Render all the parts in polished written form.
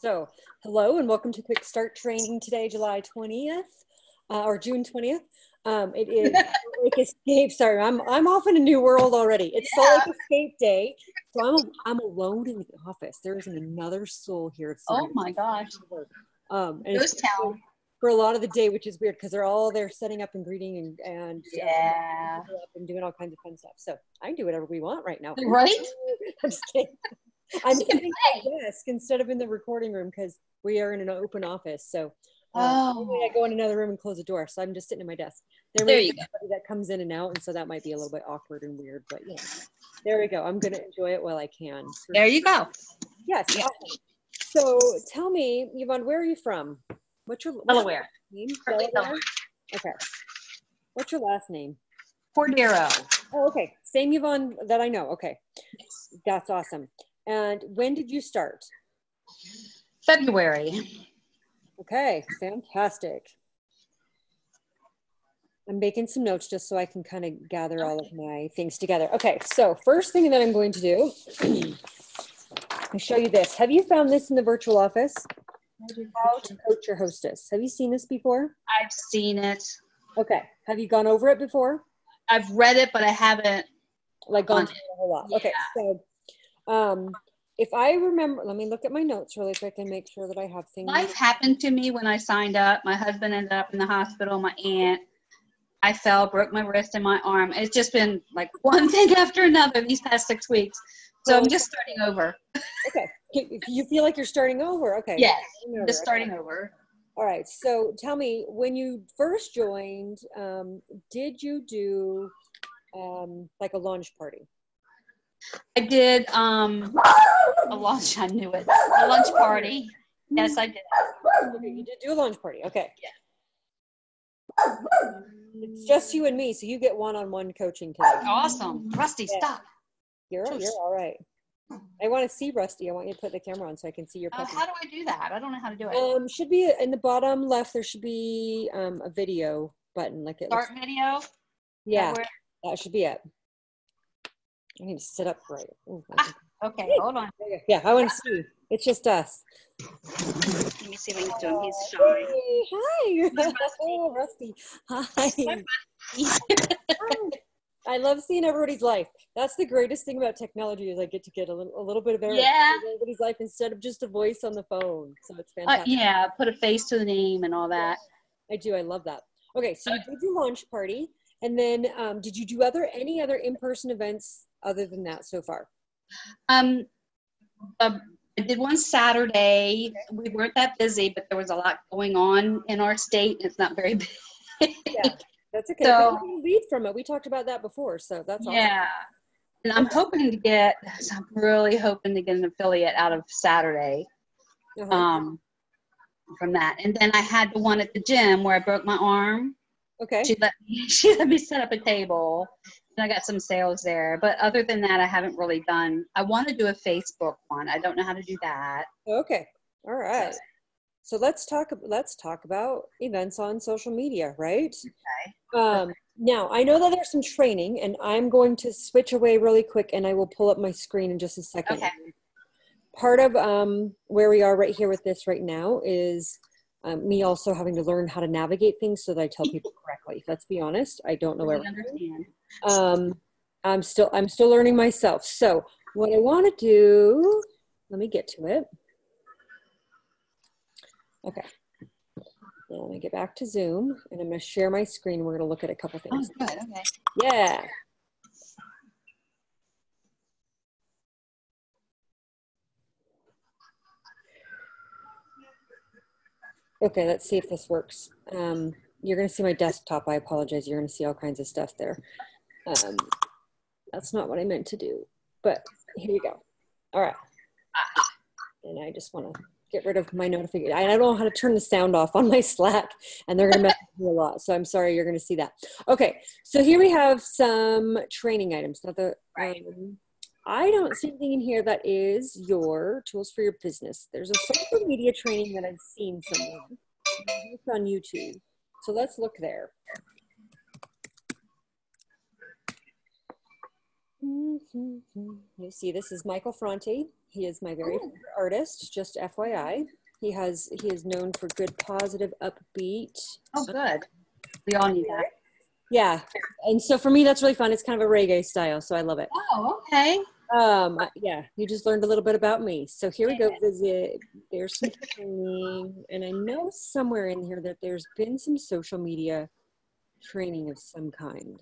So, hello and welcome to Quick Start Training today, July 20th or June 20th. It is Salt Lake Escape. Sorry, I'm off in a new world already. It's Salt Lake Escape Day, so I'm alone in the office. There isn't another soul here. Oh my gosh! And Ghost town for a lot of the day, which is weird because they're all there setting up and greeting and and doing all kinds of fun stuff. So I can do whatever we want right now. Right? I'm just kidding. I'm sitting at my desk instead of in the recording room because we are in an open office. So I go in another room and close the door. So I'm just sitting at my desk. There you go. That comes in and out, and so that might be a little bit awkward and weird, but yeah. There we go. I'm going to enjoy it while I can. There you go. Yes. Yeah. Awesome. So tell me, Yvonne, where are you from? What's your Delaware? Name? Delaware. Okay. What's your last name? Cordero. Oh, okay. Same Yvonne that I know. Okay. That's awesome. And when did you start? February. Okay, fantastic. I'm making some notes just so I can kind of gather all of my things together. Okay, so first thing that I'm going to do, I'll show you this. Have you found this in the virtual office? How to coach your hostess. Have you seen this before? I've seen it. Okay. Have you gone over it before? I've read it, but I haven't gone through it a whole lot. Yeah. Okay, so if I remember, let me look at my notes really quick and make sure that I have things. Life happened to me when I signed up. My husband ended up in the hospital. My aunt, I fell, broke my wrist and my arm. It's just been like one thing after another these past 6 weeks. So I'm just starting over. Okay. You feel like you're starting over? Okay. Yes, just starting over. All right. So tell me, when you first joined, did you do like a launch party? I did a lunch. I knew it. A lunch party. Yes, I did. Okay, you did do a lunch party. Okay. Yeah. It's just you and me, so you get one-on-one coaching today. Awesome. Rusty, stop. You're all right. I want to see Rusty. I want you to put the camera on so I can see your puppy. How do I do that? I don't know how to do it. Should be in the bottom left. There should be a video button, like it. Start video. Yeah, that should be it. I need to sit up right. Okay, hold on. Yeah, I want to see. It's just us. Let me see what he's doing. He's shy. Hi. Oh, Rusty. Hi. I love seeing everybody's life. That's the greatest thing about technology is I get to get a little bit of everybody's life instead of just a voice on the phone. So it's fantastic. Yeah, put a face to the name and all that. I do. I love that. Okay, so you did your launch party, and then did you do any other in-person events other than that so far? I did one Saturday. We weren't that busy, but there was a lot going on in our state. It's not very big. Yeah. That's okay. So, we can lead from it. We talked about that before, so that's awesome. Yeah. And I'm really hoping to get an affiliate out of Saturday from that. And then I had the one at the gym where I broke my arm. Okay. She let me set up a table, and I got some sales there. But other than that, I haven't really done. I want to do a Facebook one. I don't know how to do that. Okay. All right. So let's talk about events on social media, right? Okay. Now, I know that there's some training, and I'm going to switch away really quick, and I will pull up my screen in just a second. Okay. Part of where we are right here with this right now is me also having to learn how to navigate things so that I tell people correctly. Let's be honest, I don't know everything. I'm still learning myself. So what I want to do, let me get to it. Okay. Now let me get back to Zoom, and I'm going to share my screen. We're going to look at a couple things. Oh, good. Okay. Yeah. Okay, let's see if this works. You're going to see my desktop. I apologize. You're going to see all kinds of stuff there. That's not what I meant to do, but here you go. All right. And I just want to get rid of my notification. I don't know how to turn the sound off on my Slack, and they're going to mess with me a lot. So I'm sorry, you're going to see that. Okay, so here we have some training items. Now I don't see anything in here that is your tools for your business. There's a social media training that I've seen somewhere. It's on YouTube. So let's look there. You see, this is Michael Franti. He is my very favorite artist, just FYI. He is known for good, positive, upbeat. Oh, good. We all need that. Yeah. And so for me, that's really fun. It's kind of a reggae style, so I love it. Oh, okay. Yeah, you just learned a little bit about me. So here we go. There's some training, and I know somewhere in here that there's been some social media training of some kind.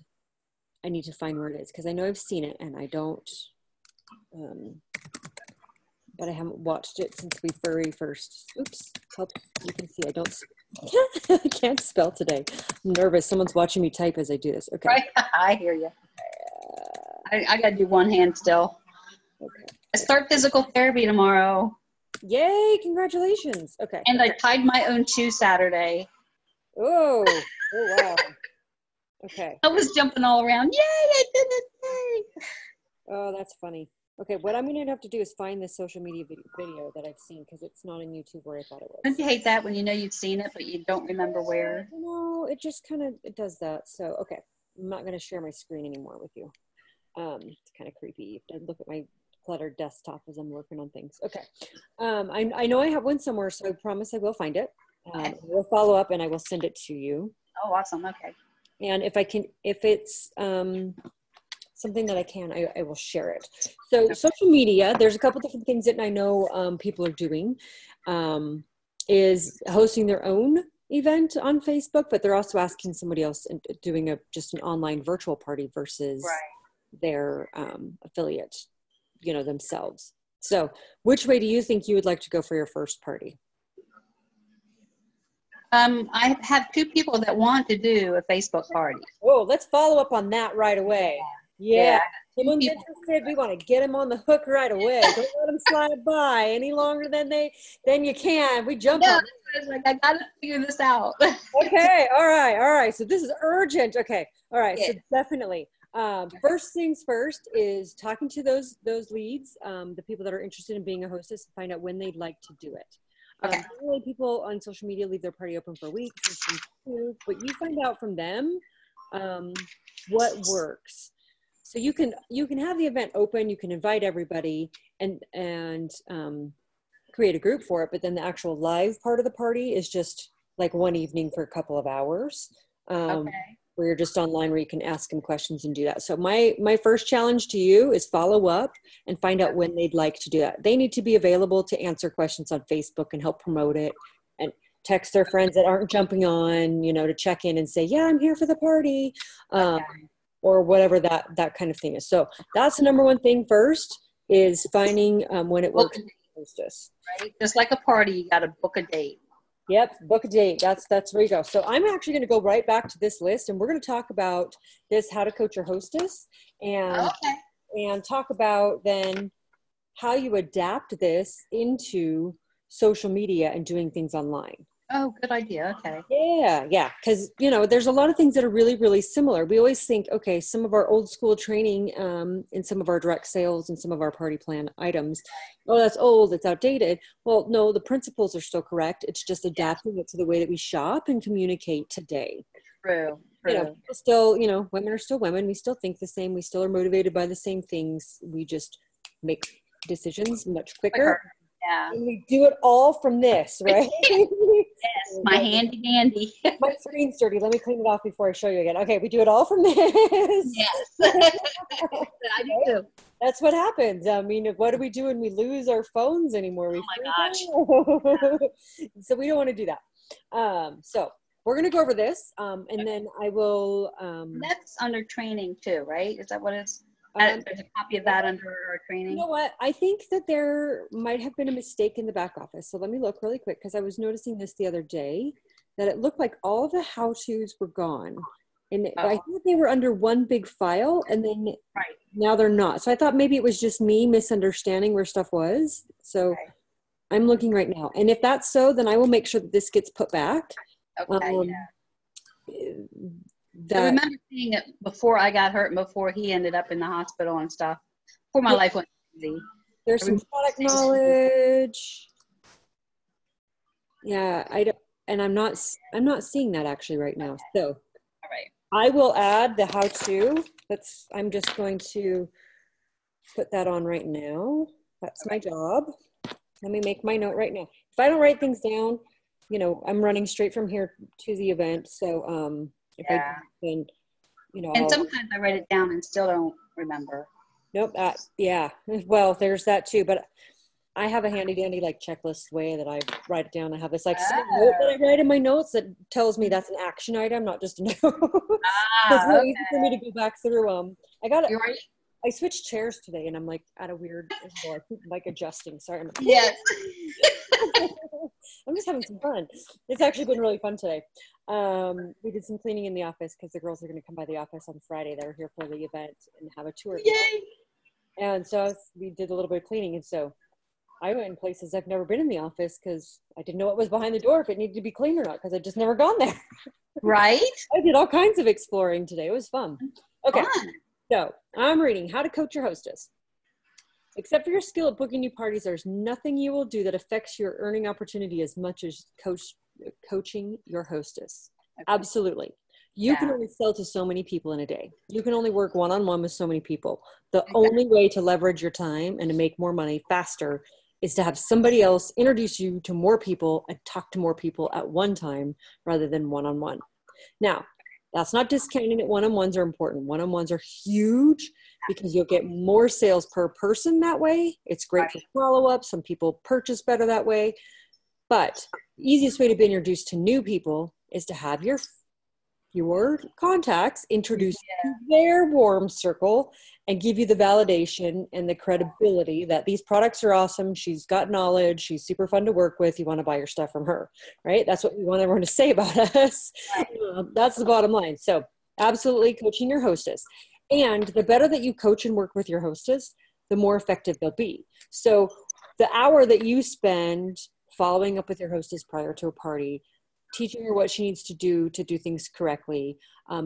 I need to find where it is because I know I've seen it and I don't, but I haven't watched it since we very first, oops, help, you can see I can't spell today. I'm nervous. Someone's watching me type as I do this. Okay. Right. I hear you. I got to do one hand still. Okay. I start physical therapy tomorrow. Yay, congratulations. Okay. And I tied my own shoe Saturday. Oh wow. Okay. I was jumping all around. Yay, I did it. Yay. Oh, that's funny. Okay, what I'm going to have to do is find this social media video that I've seen because it's not on YouTube where I thought it was. Don't you hate that when you know you've seen it, but you don't remember where? No, it just kind of, it does that. So, okay, I'm not going to share my screen anymore with you. It's kind of creepy. You have to look at my cluttered desktop as I'm working on things. Okay. I know I have one somewhere, so I promise I will find it. Okay. We'll follow up and I will send it to you. Oh, awesome. Okay. And if it's something that I can, I will share it. So social media, there's a couple different things that I know people are doing, is hosting their own event on Facebook, but they're also asking somebody else and doing just an online virtual party versus their affiliate, themselves. So which way do you think you would like to go for your first party? I have two people that want to do a Facebook party. Oh, let's follow up on that right away. Yeah. Someone's interested, we want to get them on the hook right away. Don't let them slide by any longer than you can. We jump on it. Like, I got to figure this out. Okay. All right. So this is urgent. Okay. All right. Yeah. So definitely. First things first is talking to those leads, the people that are interested in being a hostess, and find out when they'd like to do it. Generally people on social media leave their party open for weeks, but you find out from them what works. So you can have the event open, you can invite everybody and create a group for it, but then the actual live part of the party is just like one evening for a couple of hours. Where you're just online where you can ask them questions and do that. So my first challenge to you is follow up and find out when they'd like to do that. They need to be available to answer questions on Facebook and help promote it, and text their friends that aren't jumping on, to check in and say, yeah, I'm here for the party, or whatever that kind of thing is. So that's the number one thing first, is finding when it works. Right? Just like a party, you got to book a date. Yep, book a date. That's where you go. So I'm actually going to go right back to this list, and we're going to talk about this, how to coach your hostess, and talk about then how you adapt this into social media and doing things online. Oh, good idea. Okay. Yeah. Because, there's a lot of things that are really, really similar. We always think, okay, some of our old school training in some of our direct sales and some of our party plan items, oh, that's old, it's outdated. Well, no, the principles are still correct. It's just adapting it to the way that we shop and communicate today. True. Still, women are still women. We still think the same. We still are motivated by the same things. We just make decisions much quicker. Yeah. And we do it all from this, right? Yes, my handy. My screen's dirty. Let me clean it off before I show you again. Okay, we do it all from this. Yes. I do too. That's what happens. I mean, what do we do when we lose our phones anymore? Oh my gosh. So we don't want to do that. So we're going to go over this, and then I will... That's under training too, right? Is that what it's... There's a copy of that under our training. You know what? I think that there might have been a mistake in the back office. So let me look really quick, because I was noticing this the other day, that it looked like all the how-tos were gone. And I thought they were under one big file, and then now they're not. So I thought maybe it was just me misunderstanding where stuff was. So I'm looking right now. And if that's so, then I will make sure that this gets put back. Okay, I remember seeing it before I got hurt and before he ended up in the hospital and stuff. Before my life went easy. There's some product knowledge. Yeah, I'm not seeing that actually right now. So I will add the how-to. I'm just going to put that on right now. That's my job. Let me make my note right now. If I don't write things down, you know, I'm running straight from here to the event. So if I do, then, you know, And sometimes I write it down and still don't remember. Nope. Yeah. Well, there's that too. But I have a handy dandy like checklist way that I write it down. I have this like note that I write in my notes that tells me that's an action item, not just a note. It's really easy for me to go back through. I got it. I switched chairs today, and I'm like at a weird angle. I keep like adjusting. Sorry. Yes. I'm just having some fun. It's actually been really fun today. We did some cleaning in the office because the girls are going to come by the office on Friday. They were here for the event and have a tour. Yay! And so we did a little bit of cleaning, and so I went in places I've never been in the office because I didn't know what was behind the door, if it needed to be cleaned or not, because I'd just never gone there. Right? I did all kinds of exploring today. It was fun. Okay, Fun. so I'm reading How to Coach Your Hostess. Except for your skill at booking new parties, there's nothing you will do that affects your earning opportunity as much as coaching your hostess. Absolutely. You can only sell to so many people in a day. You can only work one-on-one with so many people. The only way to leverage your time and to make more money faster is to have somebody else introduce you to more people and talk to more people at one time rather than one-on-one. Now, that's not discounting that one-on-ones are important. One-on-ones are huge because you'll get more sales per person that way. It's great for follow-up. Some people purchase better that way. But the easiest way to be introduced to new people is to have your contacts introduce you to their warm circle and give you the validation and the credibility that these products are awesome. She's got knowledge. She's super fun to work with. You want to buy your stuff from her, right? That's what we want everyone to say about us. That's the bottom line. So absolutely coaching your hostess. And the better that you coach and work with your hostess, the more effective they'll be. So the hour that you spend following up with your hostess prior to a party, teaching her what she needs to do things correctly,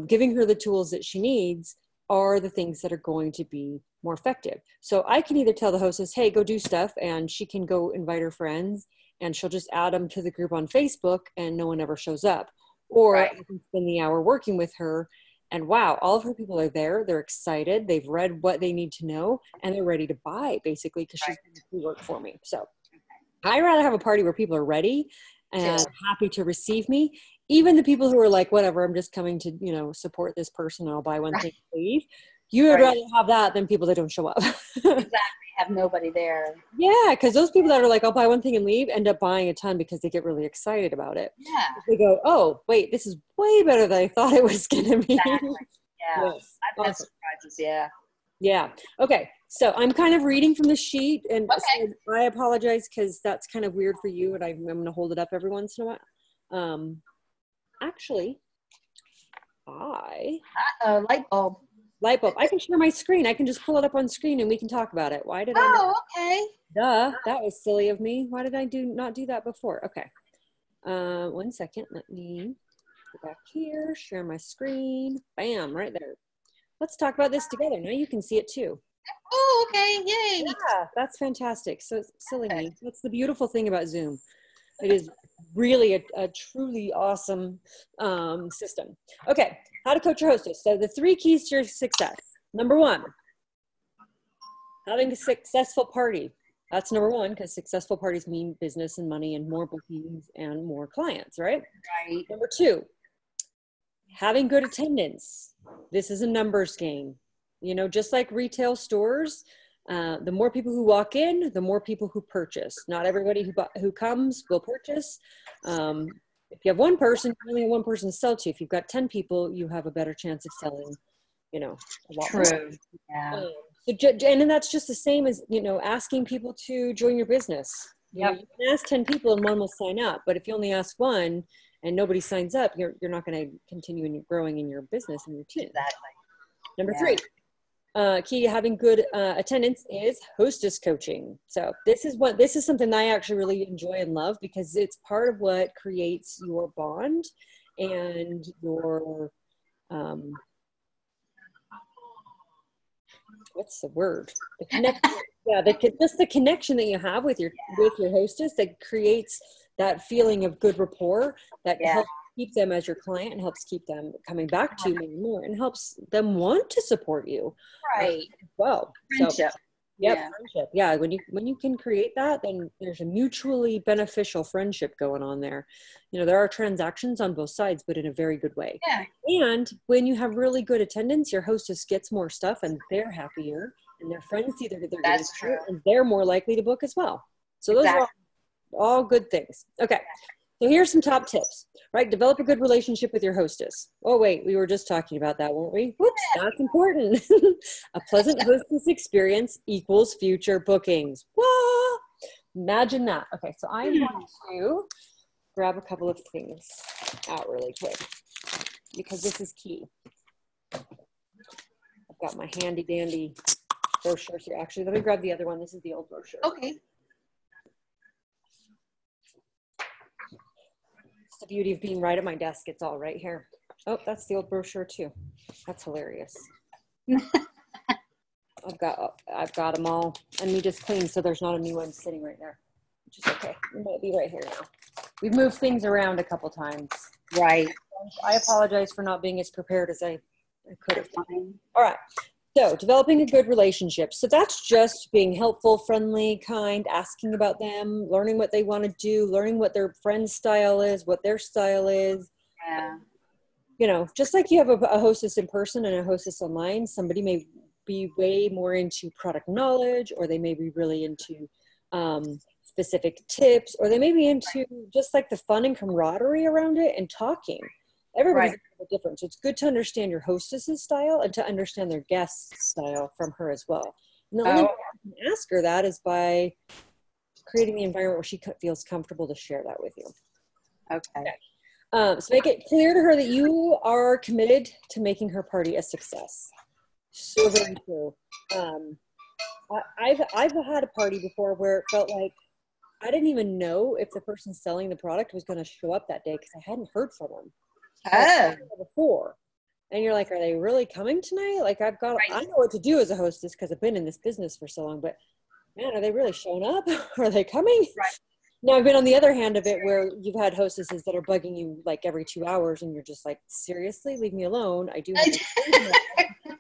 giving her the tools that she needs are the things that are going to be more effective. So I can either tell the hostess, hey, go do stuff, and she can go invite her friends and she'll just add them to the group on Facebook and no one ever shows up. Or I can spend the hour working with her and wow, all of her people are there. They're excited. They've read what they need to know and they're ready to buy basically because she's going to do work for me. So I'd rather have a party where people are ready and happy to receive me. Even the people who are like, whatever, I'm just coming to, you know, support this person and I'll buy one thing and leave. You would rather have that than people that don't show up. Exactly. Have nobody there. Yeah, because those people that are like, I'll buy one thing and leave, end up buying a ton because they get really excited about it. Yeah. They go, oh, wait, this is way better than I thought it was going to be. Exactly. Yeah. Yes. I've had surprises. Yeah. Yeah. Okay. So I'm kind of reading from the sheet and so I apologize because that's kind of weird for you and I'm going to hold it up every once in a while. Actually, light bulb. Light bulb. I can share my screen. I can just pull it up on screen and we can talk about it. Why did I? Okay. Duh. That was silly of me. Why did I not do that before? Okay. 1 second. Let me go back here, share my screen. Bam, right there. Let's talk about this together. Now you can see it too. Oh, okay. Yay. Yeah, that's fantastic. So silly me. That's the beautiful thing about Zoom. It is really a truly awesome system. Okay, how to coach your hostess. So the 3 keys to your success. Number 1, having a successful party. That's number 1 because successful parties mean business and money and more bookings and more clients, right? Right. Number 2, having good attendance. This is a numbers game. You know, just like retail stores, the more people who walk in, the more people who purchase. Not everybody who comes will purchase. If you have one person, you only have one person to sell to. If you've got 10 people, you have a better chance of selling, you know, a lot more. Yeah. And that's just the same as, you know, asking people to join your business. You know, you can ask 10 people and one will sign up, but if you only ask one and nobody signs up, you're not going to continue growing in your business and your team. Exactly. Number 3. Key to having good attendance is hostess coaching. So this is something I actually really enjoy and love because it's part of what creates your bond and your what's the word? The connection. Yeah, just the connection that you have with your hostess that creates that feeling of good rapport that helps keep them as your client and helps keep them coming back to you more and more and helps them want to support you. Right. Well, friendship. Yep, Yeah. friendship. Yeah, when you can create that, then there's a mutually beneficial friendship going on there. You know, there are transactions on both sides, but in a very good way. Yeah. And when you have really good attendance, your hostess gets more stuff and they're happier, and their friends see that they're getting That's true. better, and they're more likely to book as well. So those are Exactly. all good things. Okay. So here's some top tips, right? Develop a good relationship with your hostess. Oh, wait, we were just talking about that, weren't we? Whoops, that's important. A pleasant hostess experience equals future bookings. Whoa, imagine that. Okay, so I'm going to grab a couple of things out really quick because this is key. I've got my handy dandy brochures here. Actually, let me grab the other one. This is the old brochure. Okay. It's the beauty of being right at my desk. It's all right here. Oh, that's the old brochure too. That's hilarious. I've got them all, and we just cleaned, so there's not a new one sitting right there, which is okay. It might be right here now. We've moved things around a couple times. Right. I apologize for not being as prepared as I could have. All right. So developing a good relationship. So that's just being helpful, friendly, kind, asking about them, learning what they want to do, learning what their friend's style is, what their style is. Yeah. You know, just like you have a hostess in person and a hostess online, somebody may be way more into product knowledge, or they may be really into specific tips, or they may be into just like the fun and camaraderie around it and talking. Everybody's a little different. So it's good to understand your hostess's style and to understand their guest's style from her as well. And the only way you can ask her that is by creating the environment where she feels comfortable to share that with you. Okay. So make it clear to her that you are committed to making her party a success. So very true. I've had a party before where it felt like I didn't even know if the person selling the product was going to show up that day because I hadn't heard from them before. And you're like, are they really coming tonight? Like I know what to do as a hostess because I've been in this business for so long, but man, are they really showing up? Are they coming? Right. Now I've been on the other hand of it where you've had hostesses that are bugging you like every 2 hours and you're just like, seriously, leave me alone. I do have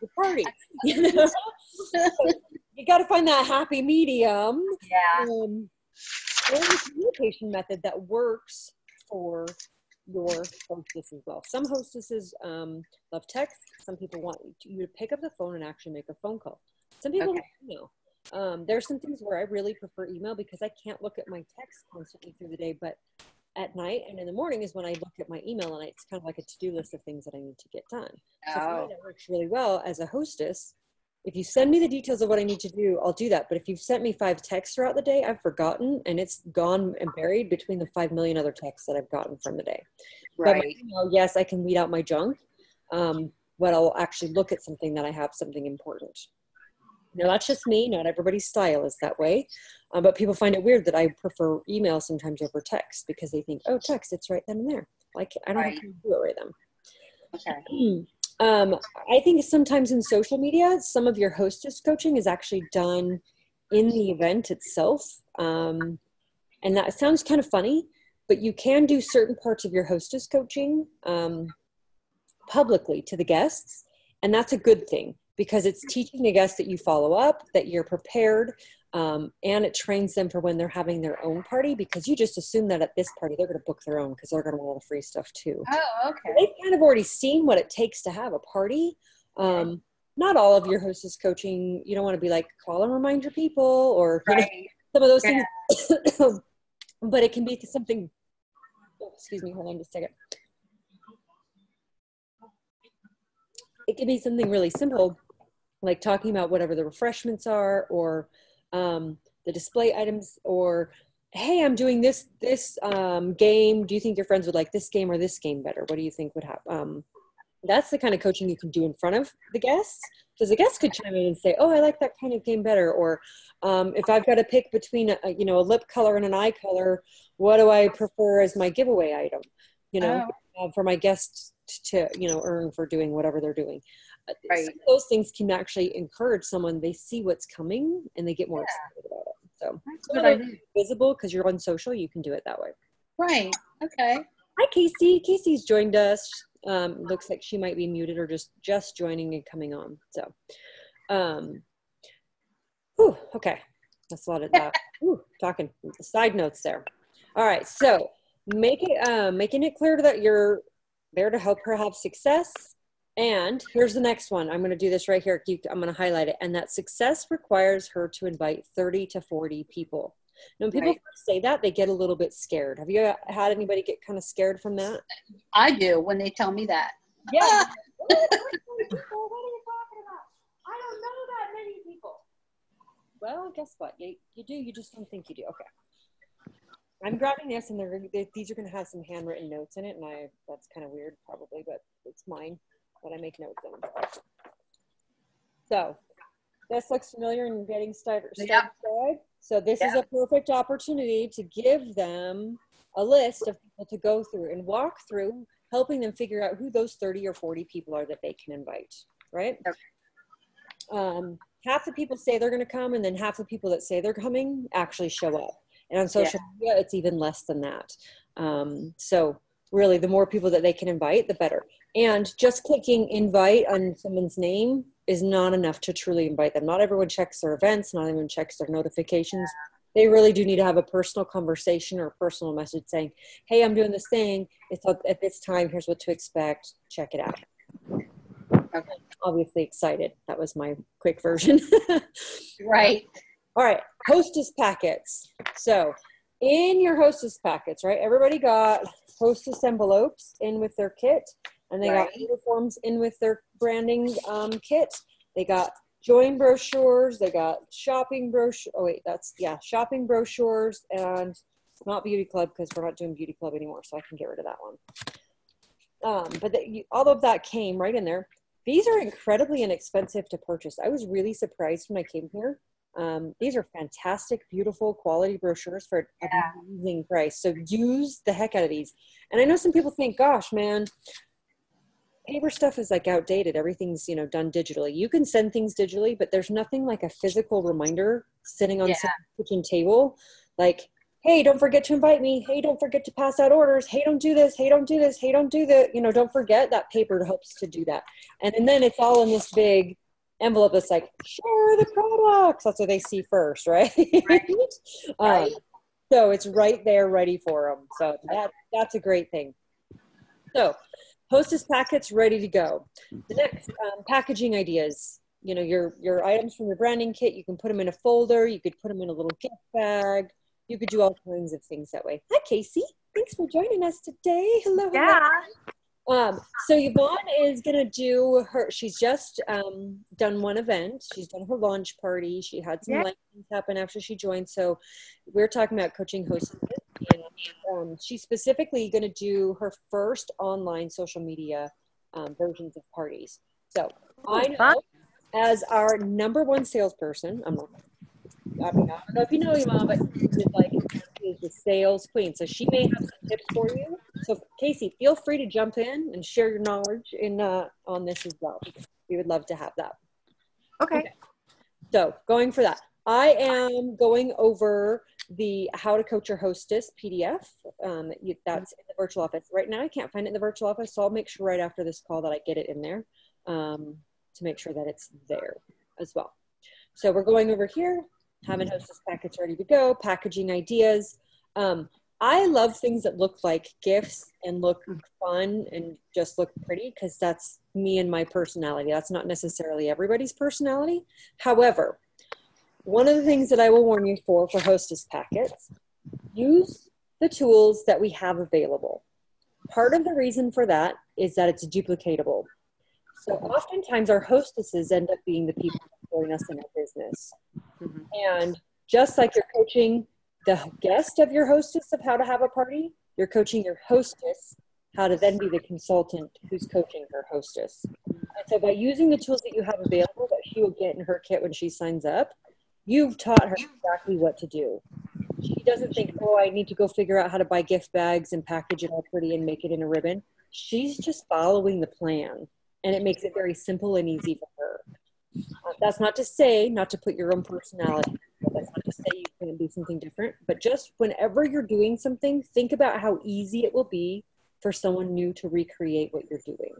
a party. You know? So you got to find that happy medium. Yeah. And a communication method that works for your hostess as well. Some hostesses love text. Some people want you to pick up the phone and actually make a phone call. Some people don't email. There's some things where I really prefer email because I can't look at my text constantly through the day, but at night and in the morning is when I look at my email, and it's kind of like a to-do list of things that I need to get done. So for me, that works really well as a hostess. If you send me the details of what I need to do, I'll do that. But if you've sent me 5 texts throughout the day, I've forgotten, and it's gone and buried between the 5 million other texts that I've gotten from the day. But my email, yes, I can weed out my junk, but I'll actually look at something that I have something important. Now, that's just me. Not everybody's style is that way. But people find it weird that I prefer email sometimes over text because they think, oh, text, it's right then and there. Like, I don't have to do it right then. Okay. I think sometimes in social media, some of your hostess coaching is actually done in the event itself. And that sounds kind of funny, but you can do certain parts of your hostess coaching publicly to the guests. And that's a good thing because it's teaching the guests that you follow up, that you're prepared, and it trains them for when they're having their own party, because you just assume that at this party they're going to book their own because they're going to want all the free stuff too. Oh, okay. They've kind of already seen what it takes to have a party. Not all of your hostess coaching, you don't want to be like, call and remind your people, or you know, some of those things. But it can be something, excuse me, hold on just a second. It can be something really simple, like talking about whatever the refreshments are, or the display items, or hey, I'm doing this game. Do you think your friends would like this game or this game better? What do you think would happen? That's the kind of coaching you can do in front of the guests, because the guests could chime in and say, oh, I like that kind of game better. Or if I've got to pick between a lip color and an eye color, what do I prefer as my giveaway item? For my guests to earn for doing whatever they're doing. So those things can actually encourage someone. They see what's coming and they get more excited about it. So it's visible because you're on social. You can do it that way. Right. Okay. Hi, Casey. Casey's joined us. Looks like she might be muted or just joining and coming on. So, Whew, okay. That's a lot of that. Talking side notes there. All right. So making it clear that you're there to help her have success. And here's the next one. I'm going to do this right here. I'm going to highlight it. And that success requires her to invite 30 to 40 people. Now, when people first say that, they get a little bit scared. Have you had anybody get kind of scared from that? I do when they tell me that. Yeah. What are you talking about? I don't know that many people. Well, guess what? You do. You just don't think you do. Okay. I'm grabbing this, and these are going to have some handwritten notes in it, and that's kind of weird, probably, but it's mine. But I make notes in them. So this looks familiar in getting started. So this is a perfect opportunity to give them a list of people to go through and walk through, helping them figure out who those 30 or 40 people are that they can invite, right? Okay. Half the people say they're going to come, and then half the people that say they're coming actually show up. And on social media, it's even less than that. So really, the more people that they can invite, the better. And just clicking invite on someone's name is not enough to truly invite them. Not everyone checks their events. Not everyone checks their notifications. They really do need to have a personal conversation or a personal message saying, hey, I'm doing this thing. It's at this time. Here's what to expect. Check it out. Okay. Obviously excited. That was my quick version. Right. All right. Hostess packets. So in your hostess packets, right, everybody got hostess envelopes in with their kit, and they got uniforms in with their branding kit. They got join brochures. They got shopping brochure. Oh wait, shopping brochures, and not beauty club because we're not doing beauty club anymore, so I can get rid of that one. But all of that came right in there. These are incredibly inexpensive to purchase. I was really surprised when I came here. These are fantastic, beautiful quality brochures for an amazing price. So use the heck out of these. And I know some people think, gosh, man, paper stuff is like outdated. Everything's, done digitally. You can send things digitally, but there's nothing like a physical reminder sitting on some kitchen table. Like, hey, don't forget to invite me. Hey, don't forget to pass out orders. Hey, don't do this. Hey, don't do this. Hey, don't do that. Don't forget that paper helps to do that. And then it's all in this big envelope that's like, share the products. That's what they see first, right? Right. So it's right there ready for them. So that's a great thing. So hostess packets ready to go. The next packaging ideas, your items from your branding kit, you can put them in a folder. You could put them in a little gift bag. You could do all kinds of things that way. Hi, Casey. Thanks for joining us today. Hello. Yeah. So Yvonne is going to do she's just done one event. She's done her launch party. She had some light things happen after she joined. So we're talking about coaching hostesses. And she's specifically going to do her first online social media versions of parties. So I know as our number one salesperson, I don't know if you know Yvonne, but she is the sales queen. So she may have some tips for you. So Casey, feel free to jump in and share your knowledge on this as well. We would love to have that. Okay. So going for that, I am going over the How to Coach Your Hostess PDF. That's in the virtual office. Right now I can't find it in the virtual office, so I'll make sure right after this call that I get it in there to make sure that it's there as well. So we're going over here, having hostess packets ready to go, packaging ideas. I love things that look like gifts and look fun and just look pretty because that's me and my personality. That's not necessarily everybody's personality. However, one of the things that I will warn you for hostess packets, use the tools that we have available. Part of the reason for that is that it's duplicatable. So oftentimes our hostesses end up being the people that join us in our business. Mm-hmm. And just like you're coaching the guest of your hostess of how to have a party, you're coaching your hostess how to then be the consultant who's coaching her hostess. And so by using the tools that you have available that she will get in her kit when she signs up, you've taught her exactly what to do. She doesn't think, oh, I need to go figure out how to buy gift bags and package it all pretty and make it in a ribbon. She's just following the plan, and it makes it very simple and easy for her. That's not to say not to put your own personality. That's not to say you can't do something different, but just whenever you're doing something, think about how easy it will be for someone new to recreate what you're doing.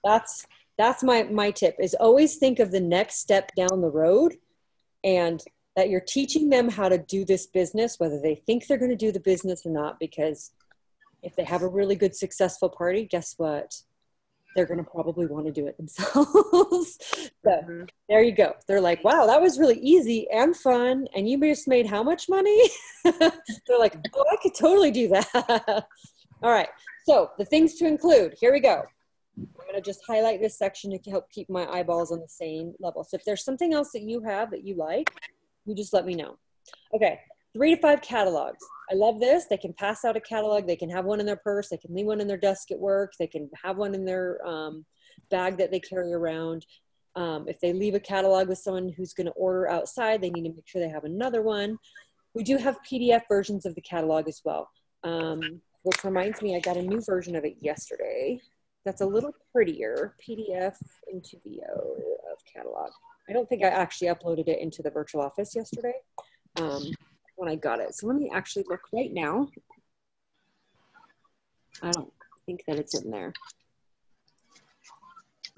That's That's my tip, is always think of the next step down the road, and that you're teaching them how to do this business, whether they think they're going to do the business or not, because if they have a really good, successful party, guess what? They're going to probably want to do it themselves. So there you go. They're like, wow, that was really easy and fun. And you just made how much money? They're like, oh, I could totally do that. All right. So the things to include, here we go. I'm going to just highlight this section to help keep my eyeballs on the same level. So if there's something else that you have that you like, you just let me know. Okay. 3 to 5 catalogs. I love this. They can pass out a catalog. They can have one in their purse. They can leave one in their desk at work. They can have one in their bag that they carry around. If they leave a catalog with someone who's going to order outside, they need to make sure they have another one. We do have PDF versions of the catalog as well, which reminds me, I got a new version of it yesterday. That's a little prettier. PDF into VO of catalog. I don't think I actually uploaded it into the virtual office yesterday. When I got it. So let me actually look right now. I don't think that it's in there.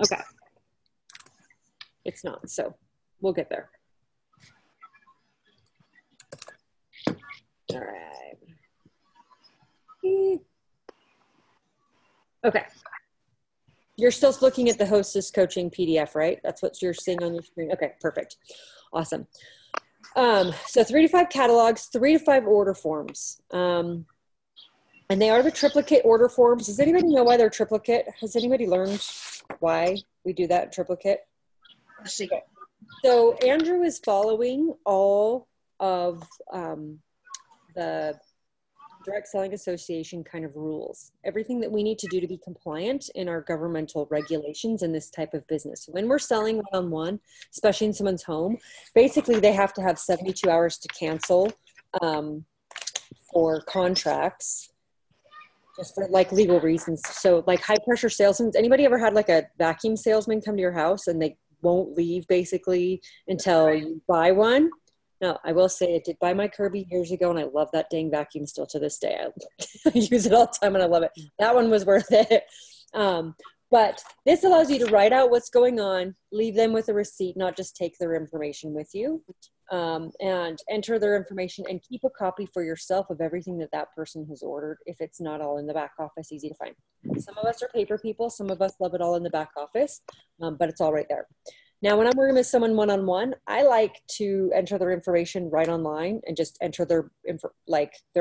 Okay. It's not, so we'll get there. All right. Okay. You're still looking at the Hostess Coaching PDF, right? That's what you're seeing on your screen. Okay, perfect. Awesome. So 3 to 5 catalogs, 3 to 5 order forms. And they are the triplicate order forms. Does anybody know why they're triplicate? Has anybody learned why we do that in triplicate? Okay. So Andrew is following all of the Direct Selling Association kind of rules, everything that we need to do to be compliant in our governmental regulations in this type of business. When we're selling one-on-one, especially in someone's home, basically they have to have 72 hours to cancel for contracts, just for like legal reasons. So like high pressure salesmen, anybody ever had like a vacuum salesman come to your house and they won't leave basically until you buy one? No, I will say I did buy my Kirby years ago, and I love that dang vacuum still to this day. I use it all the time, and I love it. That one was worth it. But this allows you to write out what's going on, leave them with a receipt, not just take their information with you, and enter their information and keep a copy for yourself of everything that that person has ordered if it's not all in the back office, easy to find. Some of us are paper people. Some of us love it all in the back office, but it's all right there. Now, when I'm working with someone one-on-one, I like to enter their information right online and just enter their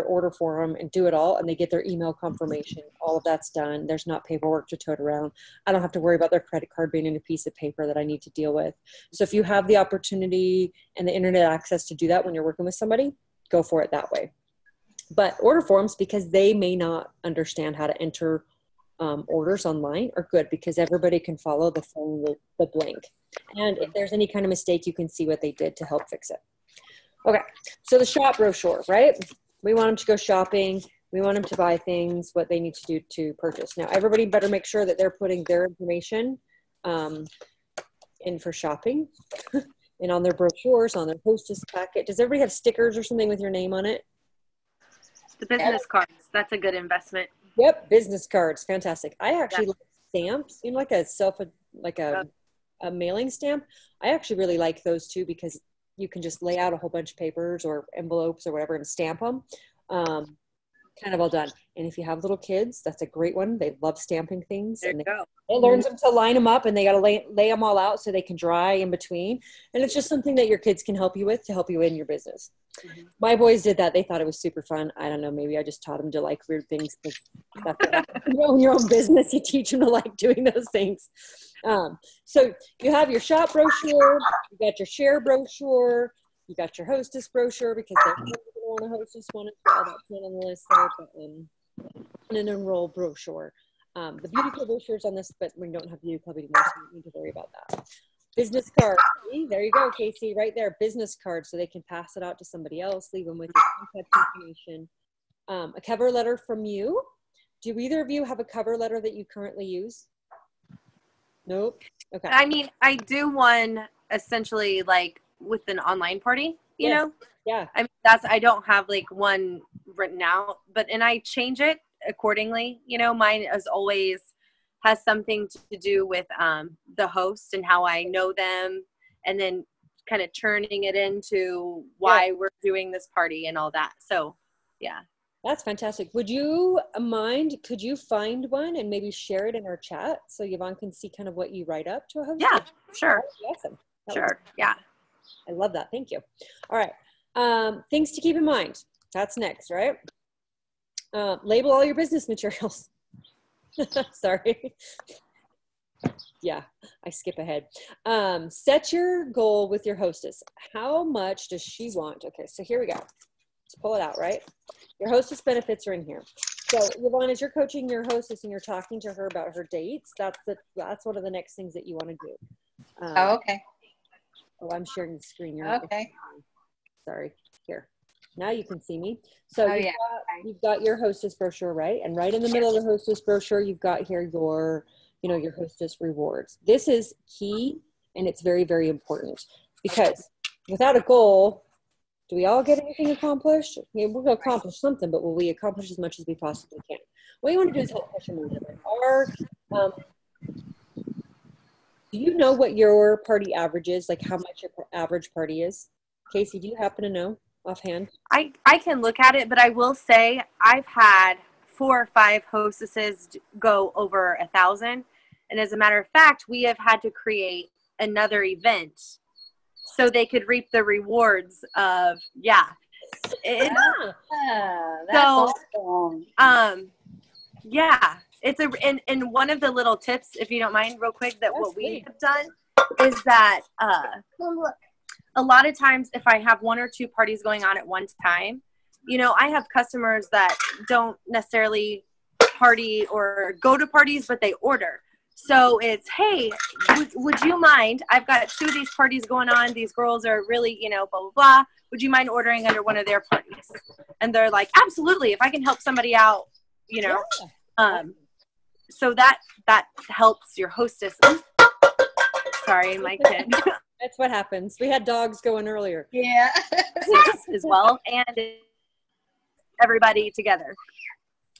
order form and do it all, and they get their email confirmation. All of that's done. There's not paperwork to tote around. I don't have to worry about their credit card being in a piece of paper that I need to deal with. So if you have the opportunity and the internet access to do that when you're working with somebody, go for it that way. But order forms, because they may not understand how to enter orders online, are good because everybody can follow the link. And if there's any kind of mistake, you can see what they did to help fix it. Okay, so the shop brochure, right? We want them to go shopping. We want them to buy things, what they need to do to purchase. Now, everybody better make sure that they're putting their information in for shopping and on their brochures, on their hostess packet. Does everybody have stickers or something with your name on it? The business cards, that's a good investment. Yep, business cards, fantastic. I actually like stamps, you know, like a mailing stamp. I actually really like those too because you can just lay out a whole bunch of papers or envelopes or whatever and stamp them. Kind of all done. And if you have little kids, that's a great one. They love stamping things. There and you go. It learns them to line them up, and they got to lay them all out so they can dry in between. And it's just something that your kids can help you with to help you in your business. Mm-hmm. My boys did that. They thought it was super fun. I don't know. Maybe I just taught them to like weird things. That's you know, in your own business, you teach them to like doing those things. So you have your shop brochure, you got your share brochure, you got your hostess brochure because they're going to want a hostess one as well. That's not on the list there, but an enroll brochure. The beauty club brochures on this, but we don't have beauty club anymore, so we don't need to worry about that. Business card. See, there you go, Casey, right there. Business card, so they can pass it out to somebody else, leave them with your contact information. A cover letter from you. Do either of you have a cover letter that you currently use? Nope. Okay. I mean, I do one essentially like with an online party, you know? Yeah. I mean, I don't have like one written out, and I change it accordingly. You know, mine is always has something to do with the host and how I know them, and then kind of turning it into why we're doing this party and all that. So, yeah. That's fantastic. Would you mind, could you find one and maybe share it in our chat so Yvonne can see kind of what you write up to a host? Yeah, sure. Awesome. Sure. Yeah. I love that. Thank you. All right. Things to keep in mind. That's next, right? Label all your business materials. Sorry. Yeah, I skip ahead. Set your goal with your hostess. How much does she want? Okay, so here we go. Let's pull it out, right? Your hostess benefits are in here. So Yvonne, as you're coaching your hostess and you're talking to her about her dates, that's one of the next things that you want to do. Okay. Oh, I'm sharing the screen. You're Okay. Sorry. Here. Now you can see me. So you've got your hostess brochure, right? And right in the middle of the hostess brochure, you've got here your hostess rewards. This is key, and it's very, very important, because without a goal, do we all get anything accomplished? I mean, we'll accomplish something, but will we accomplish as much as we possibly can? What you want to do is help push them over. Do you know what your party average is? Like how much your average party is? Casey, do you happen to know offhand? I can look at it, but I will say I've had 4 or 5 hostesses go over 1,000. And as a matter of fact, we have had to create another event so they could reap the rewards of, That's awesome. Yeah, it's and one of the little tips, if you don't mind, real quick, that what we have done is that a lot of times if I have 1 or 2 parties going on at one time, I have customers that don't necessarily party or go to parties, but they order. So it's, hey, would you mind? I've got 2 of these parties going on. These girls are really, blah, blah, blah. Would you mind ordering under one of their parties? And they're like, absolutely. If I can help somebody out, so that helps your hostess. Sorry, my kid. That's what happens. We had dogs going earlier. Yeah. As well, and everybody together.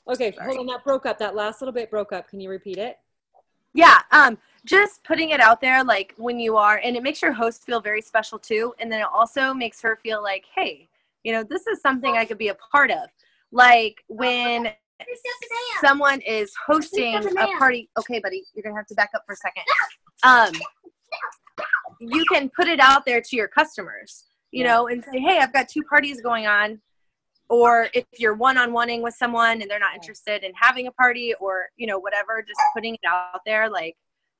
Okay, hold on. That broke up. That last little bit broke up. Can you repeat it? Yeah, just putting it out there, like when you are, and it makes your host feel very special too, and then it also makes her feel like, hey, this is something I could be a part of. Like when someone is hosting a party, okay, buddy, you're gonna have to back up for a second. You can put it out there to your customers, and say, hey, I've got 2 parties going on. Or if you're one-on-oneing with someone and they're not interested in having a party or, whatever, just putting it out there like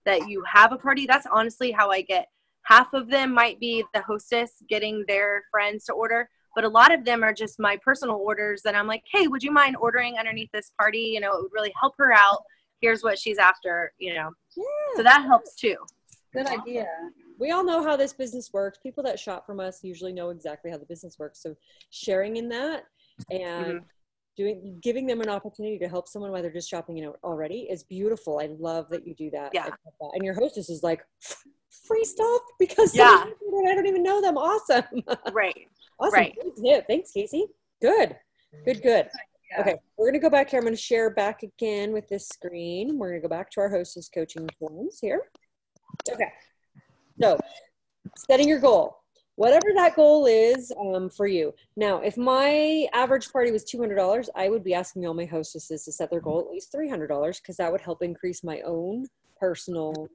that you have a party. That's honestly how I get. Half of them might be the hostess getting their friends to order, but a lot of them are just my personal orders that I'm like, hey, would you mind ordering underneath this party? It would really help her out. Here's what she's after, So that helps too. Good idea. We all know how this business works. People that shop from us usually know exactly how the business works. So sharing in that and giving them an opportunity to help someone while they're just shopping already is beautiful. I love that you do that. Yeah. And your hostess is like, free stuff because I don't even know them. Awesome. Right. Awesome. Right. Yeah. Thanks, Casey. Good. Good. Yeah. Okay. We're going to go back here. I'm going to share back again with this screen. We're going to go back to our hostess coaching forms here. Okay. So setting your goal. Whatever that goal is for you. Now, if my average party was $200, I would be asking all my hostesses to set their goal at least $300 because that would help increase my own personal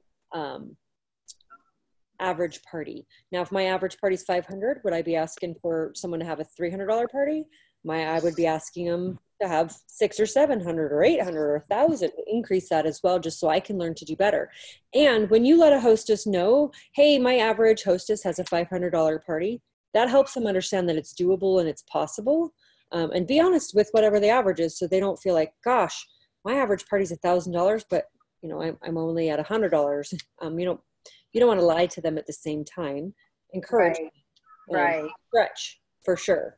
average party. Now, if my average party is $500, would I be asking for someone to have a $300 party? I would be asking them to have $600 or $700 or $800 or $1,000, increase that as well, just so I can learn to do better. And when you let a hostess know, hey, my average hostess has a $500 party, that helps them understand that it's doable and it's possible. And be honest with whatever the average is, so they don't feel like, gosh, my average party is $1,000, but I'm only at $100. You don't want to lie to them at the same time. Encourage, right. Stretch for sure.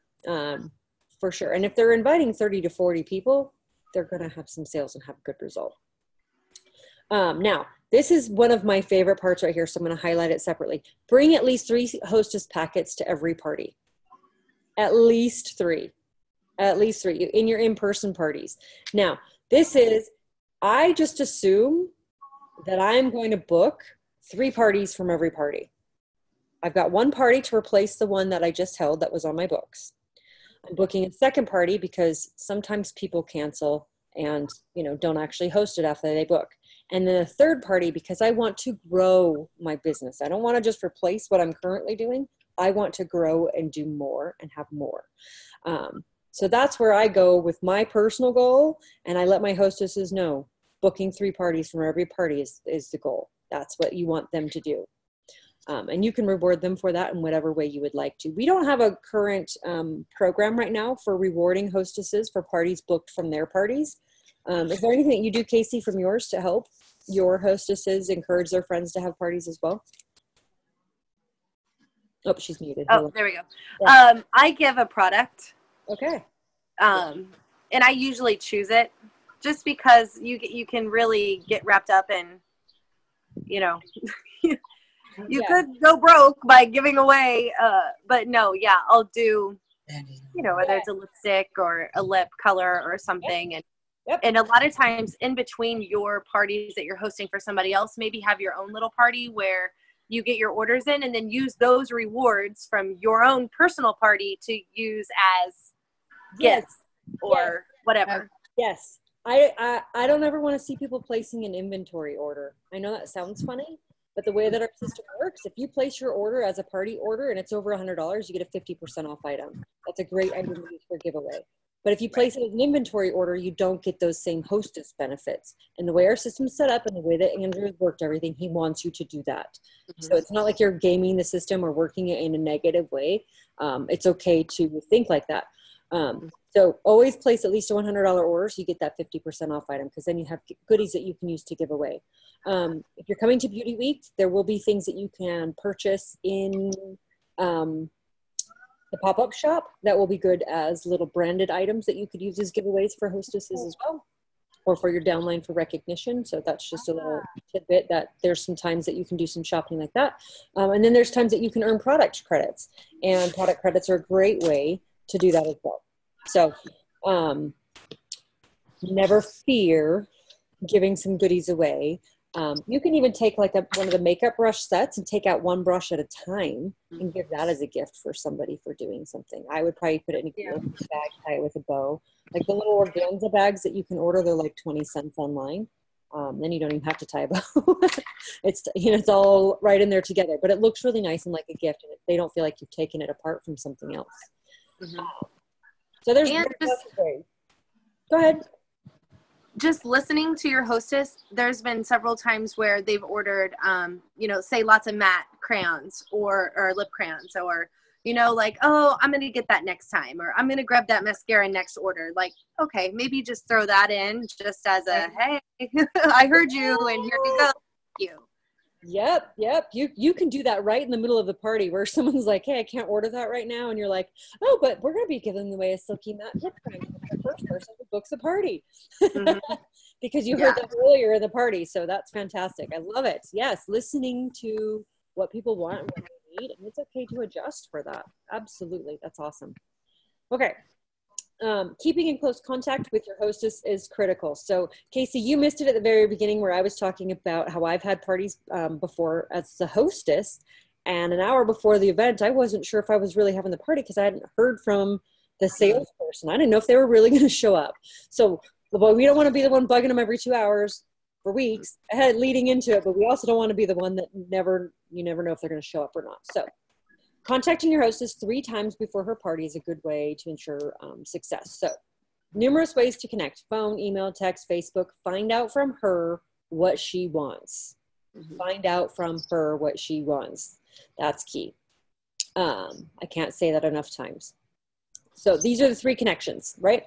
For sure. And if they're inviting 30 to 40 people, they're going to have some sales and have a good result. Now, this is one of my favorite parts right here, so I'm going to highlight it separately. Bring at least 3 hostess packets to every party. At least 3. At least 3 in your in-person parties. Now, I just assume that I'm going to book 3 parties from every party. I've got 1 party to replace the one that I just held that was on my books. I'm booking a second party because sometimes people cancel and, you know, don't actually host it after they book. And then a third party because I want to grow my business. I don't want to just replace what I'm currently doing. I want to grow and do more and have more. So that's where I go with my personal goal, and I let my hostesses know booking 3 parties from every party is the goal. That's what you want them to do. And you can reward them for that in whatever way you would like to. We don't have a current program right now for rewarding hostesses for parties booked from their parties. Is there anything that you do, Casey, from yours to help your hostesses encourage their friends to have parties as well? Oh, she's muted. Oh, there we go. Yeah. I give a product. Okay. And I usually choose it just because you can really get wrapped up in, you know, you could go broke by giving away, but no, yeah, I'll do, you know, whether it's a lipstick or a lip color or something. And a lot of times in between your parties that you're hosting for somebody else, maybe have your own little party where you get your orders in and then use those rewards from your own personal party to use as gifts or whatever. Yes. I don't ever want to see people placing an inventory order. I know that sounds funny, but the way that our system works, if you place your order as a party order and it's over $100, you get a 50% off item. That's a great item to use for giveaway. But if you place it as an inventory order, you don't get those same hostess benefits. And the way our system's set up and the way that Andrew has worked everything, he wants you to do that. Mm-hmm. So it's not like you're gaming the system or working it in a negative way. It's okay to think like that. So always place at least a $100 order so you get that 50% off item, because then you have goodies that you can use to give away. If you're coming to Beauty Week, there will be things that you can purchase in the pop-up shop that will be good as little branded items that you could use as giveaways for hostesses as well, or for your downline for recognition. So that's just a little tidbit that there's some times that you can do some shopping like that. And then there's times that you can earn product credits, and product credits are a great way to do that as well. So never fear giving some goodies away. You can even take like one of the makeup brush sets and take out 1 brush at a time and give that as a gift for somebody for doing something. I would probably put it in a bag, tie it with a bow. Like the little organza bags that you can order, they're like 20 cents online. Then you don't even have to tie a bow. It's, you know, it's all right in there together, but it looks really nice and like a gift, and they don't feel like you've taken it apart from something else. Mm-hmm. So there's ways. Go ahead. Just listening to your hostess, there's been several times where they've ordered, you know, say lots of matte crayons or lip crayons, or, you know, like, oh, I'm going to get that next time, or I'm going to grab that mascara next order. Like, okay, maybe just throw that in just as a, hey, I heard you and here you go. Thank you. Yep. You can do that right in the middle of the party where someone's like, hey, I can't order that right now. And you're like, oh, but we're going to be giving away a silky matte lip cream to the first person who books a party. Mm-hmm. Because you heard that earlier in the party. So that's fantastic. I love it. Yes. Listening to what people want and what they need. And it's okay to adjust for that. Absolutely. That's awesome. Okay. Keeping in close contact with your hostess is critical. So Casey, you missed it at the very beginning where I was talking about how I've had parties before as the hostess, and an hour before the event, I wasn't sure if I was really having the party because I hadn't heard from the salesperson. I didn't know if they were really going to show up. So we don't want to be the one bugging them every 2 hours for weeks ahead leading into it, but we also don't want to be the one that you never know if they're going to show up or not. So contacting your hostess 3 times before her party is a good way to ensure success. So numerous ways to connect: phone, email, text, Facebook. Find out from her what she wants. Mm-hmm. Find out from her what she wants. That's key. I can't say that enough times. So these are the 3 connections, right?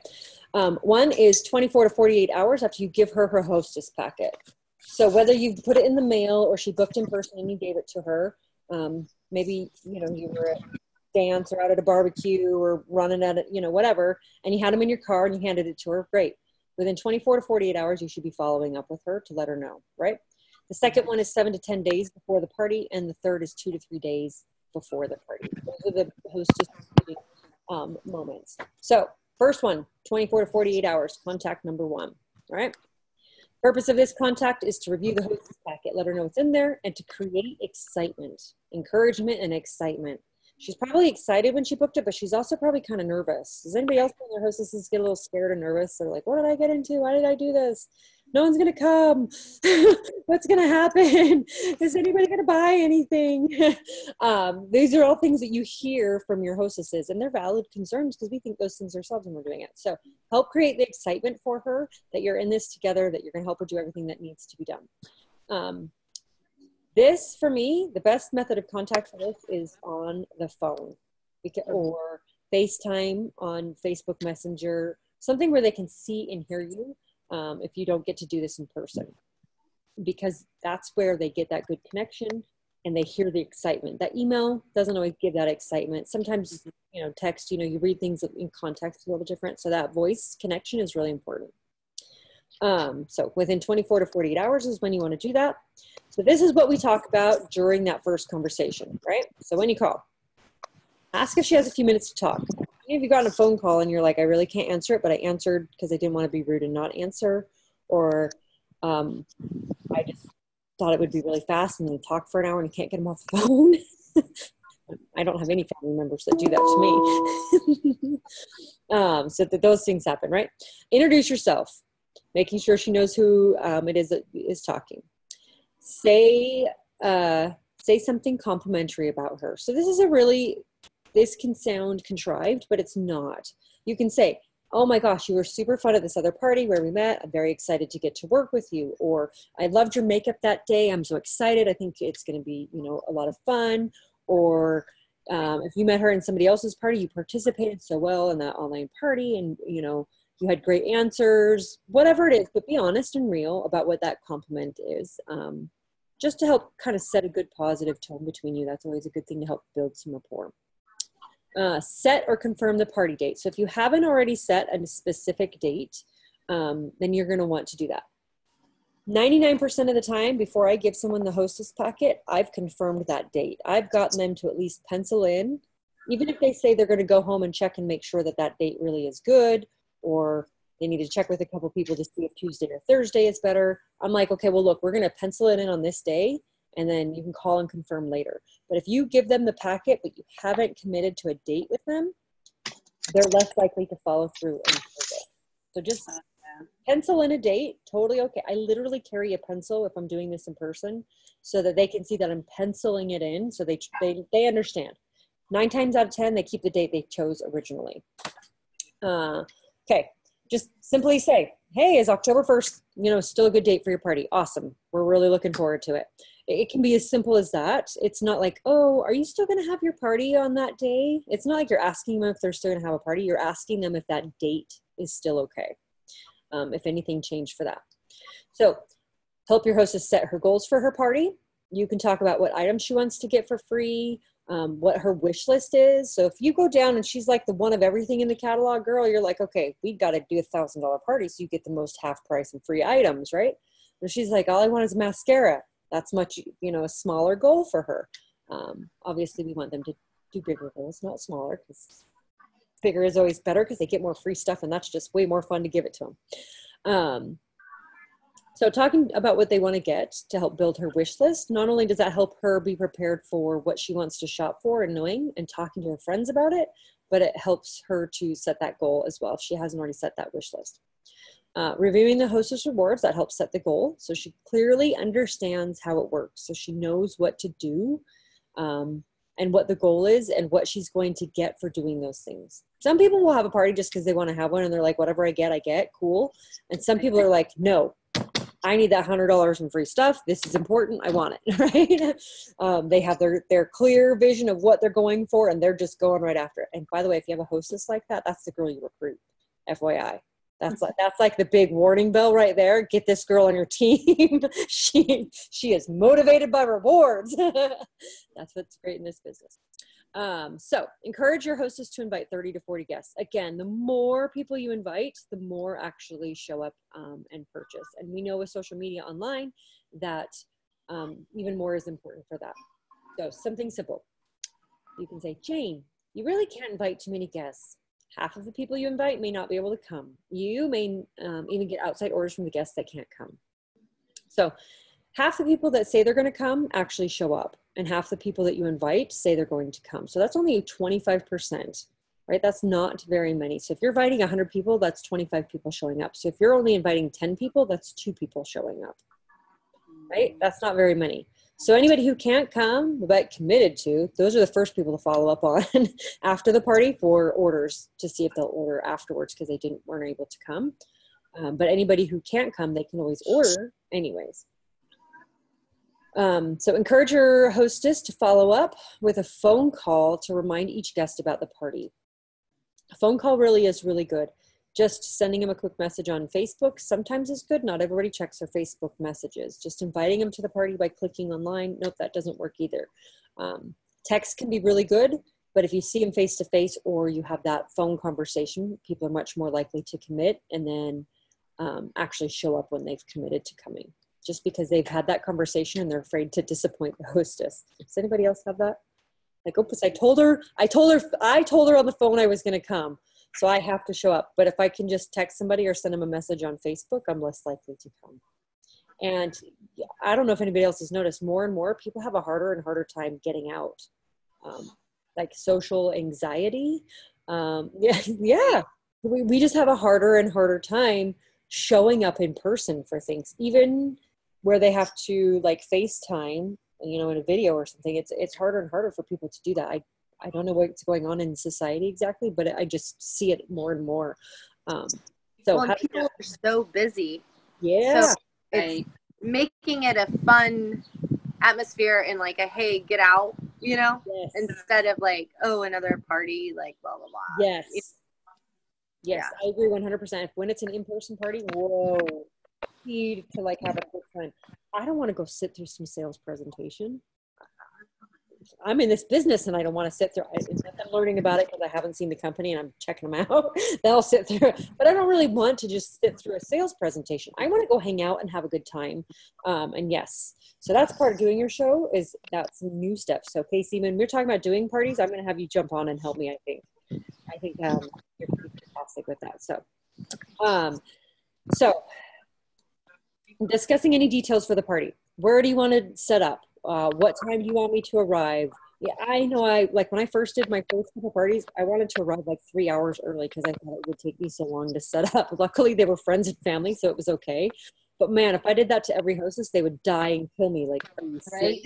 One is 24 to 48 hours after you give her her hostess packet. So whether you've put it in the mail or she booked in person and you gave it to her, maybe, you know, you were at a dance or out at a barbecue or running at it, you know, whatever, and you had them in your car and you handed it to her. Great. Within 24 to 48 hours, you should be following up with her to let her know, right? The second one is 7 to 10 days before the party, and the third is 2 to 3 days before the party. Those are the hostess moments. So first one, 24 to 48 hours, contact number 1, all right? Purpose of this contact is to review the hostess packet, let her know what's in there, and to create excitement, encouragement, and excitement. She's probably excited when she booked it, but she's also probably kind of nervous. Does anybody else when their hostesses get a little scared or nervous? They're like, what did I get into? Why did I do this? No one's going to come. What's going to happen? Is anybody going to buy anything? These are all things that you hear from your hostesses, and they're valid concerns because we think those things ourselves when we're doing it. So help create the excitement for her that you're in this together, that you're going to help her do everything that needs to be done. This, for me, the best method of contact for this is on the phone or FaceTime on Facebook Messenger, something where they can see and hear you if you don't get to do this in person, because that's where they get that good connection and they hear the excitement. That email doesn't always give that excitement. Sometimes, text, you read things in context a little different. So that voice connection is really important. So within 24 to 48 hours is when you want to do that. So this is what we talk about during that first conversation, right? So when you call, ask if she has a few minutes to talk. If you got a phone call and you're like, I really can't answer it, but I answered because I didn't want to be rude and not answer, or I just thought it would be really fast and then talk for an hour and you can't get them off the phone. I don't have any family members that do that to me. So that those things happen, right? Introduce yourself, making sure she knows who it is that is talking. Say something complimentary about her. So this can sound contrived, but it's not. You can say, oh my gosh, you were super fun at this other party where we met. I'm very excited to get to work with you. Or I loved your makeup that day. I'm so excited. I think it's going to be, a lot of fun. Or if you met her in somebody else's party, you participated so well in that online party and, you had great answers, whatever it is, but be honest and real about what that compliment is. Just to help kind of set a good positive tone between you. That's always a good thing to help build some rapport. Set or confirm the party date. So if you haven't already set a specific date, then you're going to want to do that. 99% of the time before I give someone the hostess packet, I've confirmed that date. I've gotten them to at least pencil in, even if they say they're going to go home and check and make sure that that date really is good, or they need to check with a couple people to see if Tuesday or Thursday is better. I'm like, okay, well, look, we're going to pencil it in on this day, and then you can call and confirm later. But if you give them the packet, but you haven't committed to a date with them, they're less likely to follow through and serve it. So just pencil in a date, totally okay. I literally carry a pencil if I'm doing this in person so that they can see that I'm penciling it in so they understand. 9 times out of 10, they keep the date they chose originally. Okay, just simply say, hey, is October 1st, still a good date for your party? Awesome. We're really looking forward to it. It can be as simple as that. It's not like, oh, are you still going to have your party on that day? It's not like you're asking them if they're still going to have a party. You're asking them if that date is still okay. If anything changed for that. So help your hostess set her goals for her party. You can talk about what items she wants to get for free, what her wish list is. So if you go down and she's like the one of everything in the catalog girl, you're like, okay, we got to do $1,000 party so you get the most half price and free items, right? But she's like, all I want is mascara. That's much, a smaller goal for her. Obviously, we want them to do bigger goals, not smaller, because bigger is always better because they get more free stuff, and that's just way more fun to give it to them. So talking about what they want to get to help build her wish list, not only does that help her be prepared for what she wants to shop for and knowing and talking to her friends about it, but it helps her to set that goal as well if she hasn't already set that wish list. Reviewing the hostess rewards, that helps set the goal. So she clearly understands how it works. So she knows what to do and what the goal is and what she's going to get for doing those things. Some people will have a party just because they want to have one and they're like, whatever I get, cool. And some people are like, no, I need that $100 in free stuff. This is important. I want it, right? They have their clear vision of what they're going for and they're just going right after it. And by the way, if you have a hostess like that, that's the girl you recruit, FYI. That's like the big warning bell right there. Get this girl on your team. She is motivated by rewards. That's what's great in this business. So encourage your hostess to invite 30 to 40 guests. Again, the more people you invite, the more actually show up and purchase. And we know with social media online that even more is important for that. So something simple. You can say, Jane, you really can't invite too many guests. Half of the people you invite may not be able to come. You may even get outside orders from the guests that can't come. So half the people that say they're going to come actually show up, and half the people that you invite say they're going to come. So that's only 25%, right? That's not very many. So if you're inviting 100 people, that's 25 people showing up. So if you're only inviting 10 people, that's 2 people showing up, right? That's not very many. So anybody who can't come but committed to, those are the first people to follow up on after the party for orders to see if they'll order afterwards because they weren't able to come. But anybody who can't come, they can always order anyways. So encourage your hostess to follow up with a phone call to remind each guest about the party. A phone call really is really good. Just sending them a quick message on Facebook sometimes is good. Not everybody checks their Facebook messages. Just inviting them to the party by clicking online. Nope, that doesn't work either. Text can be really good, but if you see them face to face or you have that phone conversation, people are much more likely to commit and then actually show up when they've committed to coming, just because they've had that conversation and they're afraid to disappoint the hostess. Does anybody else have that? Like, oops, I told her on the phone I was going to come. So I have to show up. But if I can just text somebody or send them a message on Facebook, I'm less likely to come. And I don't know if anybody else has noticed, more and more people have a harder and harder time getting out. Like social anxiety. Yeah. We just have a harder and harder time showing up in person for things, even where they have to like FaceTime, in a video or something. It's harder and harder for people to do that. I don't know what's going on in society exactly, but I just see it more and more. People are so busy. Yeah. So it's making it a fun atmosphere and like a, hey, get out, Yes. instead of like, oh, another party, like blah, blah, blah. Yes. Yes, yeah. I agree 100%. When it's an in-person party, whoa, need to like have a good time. I don't want to go sit through some sales presentation. I'm in this business and I don't want to sit through. I'm learning about it because I haven't seen the company and I'm checking them out. They'll sit through it, but I don't really want to just sit through a sales presentation. I want to go hang out and have a good time. And yes, so that's part of doing your show. That's new steps. So Casey, when we're talking about doing parties, I'm going to have you jump on and help me. I think you're pretty fantastic with that. So discussing any details for the party. Where do you want to set up? What time do you want me to arrive? Yeah, I know when I first did my first couple parties, I wanted to arrive like 3 hours early because I thought it would take me so long to set up. Luckily, they were friends and family, so it was okay. But man, if I did that to every hostess, they would die and kill me. Like, right?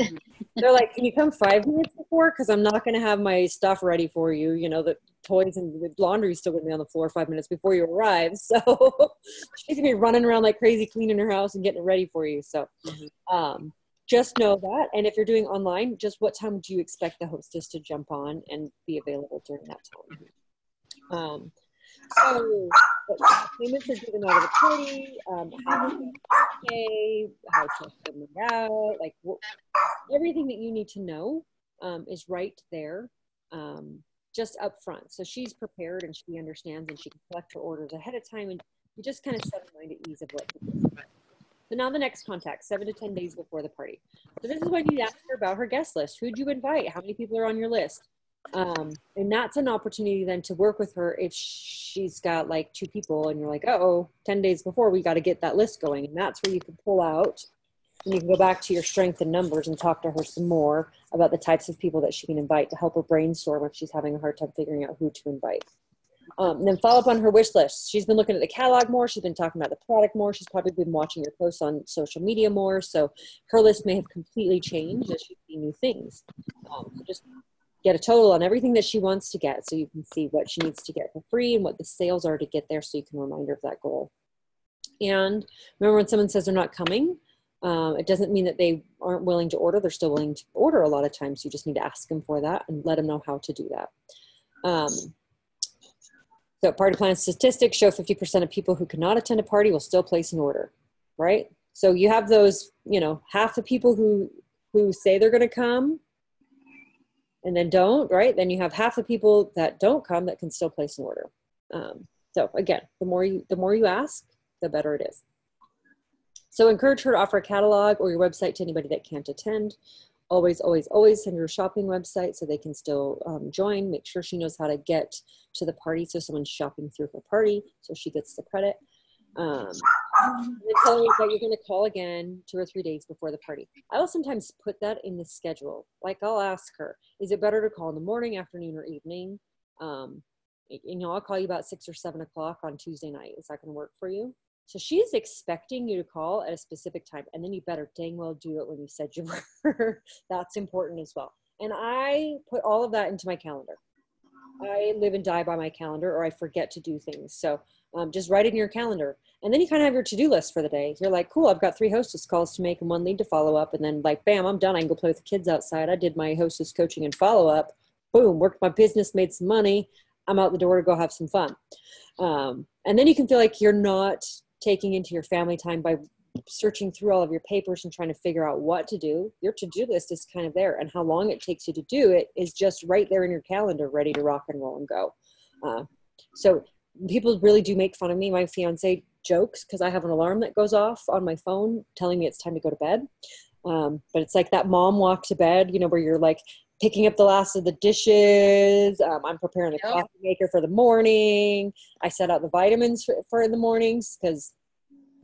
They're like, can you come 5 minutes before? Because I'm not going to have my stuff ready for you. The toys and the laundry is still going to be on the floor 5 minutes before you arrive. So she's going to be running around like crazy, cleaning her house and getting it ready for you. So just know that. And if you're doing online, just what time do you expect the hostess to jump on and be available during that time? So payments are given out of the party, how to pay, how to send it out, like everything that you need to know is right there, just up front. So she's prepared and she understands and she can collect her orders ahead of time, and you just kind of set her mind at ease of what to do. So now the next contact, 7 to 10 days before the party. So this is when you ask her about her guest list. Who'd you invite? How many people are on your list? And that's an opportunity then to work with her if she's got like 2 people and you're like, 10 days before we got to get that list going. And that's where you can pull out and you can go back to your strength in numbers and talk to her some more about the types of people that she can invite to help her brainstorm if she's having a hard time figuring out who to invite. And then follow up on her wish list. She's been looking at the catalog more. She's been talking about the product more. She's probably been watching your posts on social media more. So her list may have completely changed as she sees new things. So just get a total on everything that she wants to get so you can see what she needs to get for free and what the sales are to get there so you can remind her of that goal. And remember, when someone says they're not coming, it doesn't mean that they aren't willing to order. They're still willing to order a lot of times. You just need to ask them for that and let them know how to do that. So party plan statistics show 50% of people who cannot attend a party will still place an order, right? So you have those, half the people who say they're going to come and then don't, right? Then you have half the people that don't come that can still place an order. So again, the more you ask, the better it is. So encourage her to offer a catalog or your website to anybody that can't attend. Always, always, always send her a shopping website so they can still join. Make sure she knows how to get to the party so someone's shopping through her party so she gets the credit. And then telling you that you're going to call again 2 or 3 days before the party. I will sometimes put that in the schedule. Like I'll ask her, is it better to call in the morning, afternoon, or evening? I'll call you about 6 or 7 o'clock on Tuesday night. Is that going to work for you? So she's expecting you to call at a specific time, and then you better dang well do it when you said you were. That's important as well. And I put all of that into my calendar. I live and die by my calendar, or I forget to do things. So just write it in your calendar. And then you kind of have your to-do list for the day. You're like, cool, I've got 3 hostess calls to make and 1 lead to follow up. And then like, bam, I'm done. I can go play with the kids outside. I did my hostess coaching and follow up. Boom, worked my business, made some money. I'm out the door to go have some fun. And then you can feel like you're not taking into your family time by searching through all of your papers and trying to figure out what to do. Your to-do list is kind of there, and how long it takes you to do it is just right there in your calendar, ready to rock and roll and go. So people really do make fun of me. My fiance jokes because I have an alarm that goes off on my phone telling me it's time to go to bed. But it's like that mom walk to bed, where you're like picking up the last of the dishes. I'm preparing the coffee maker for the morning. I set out the vitamins for in the mornings because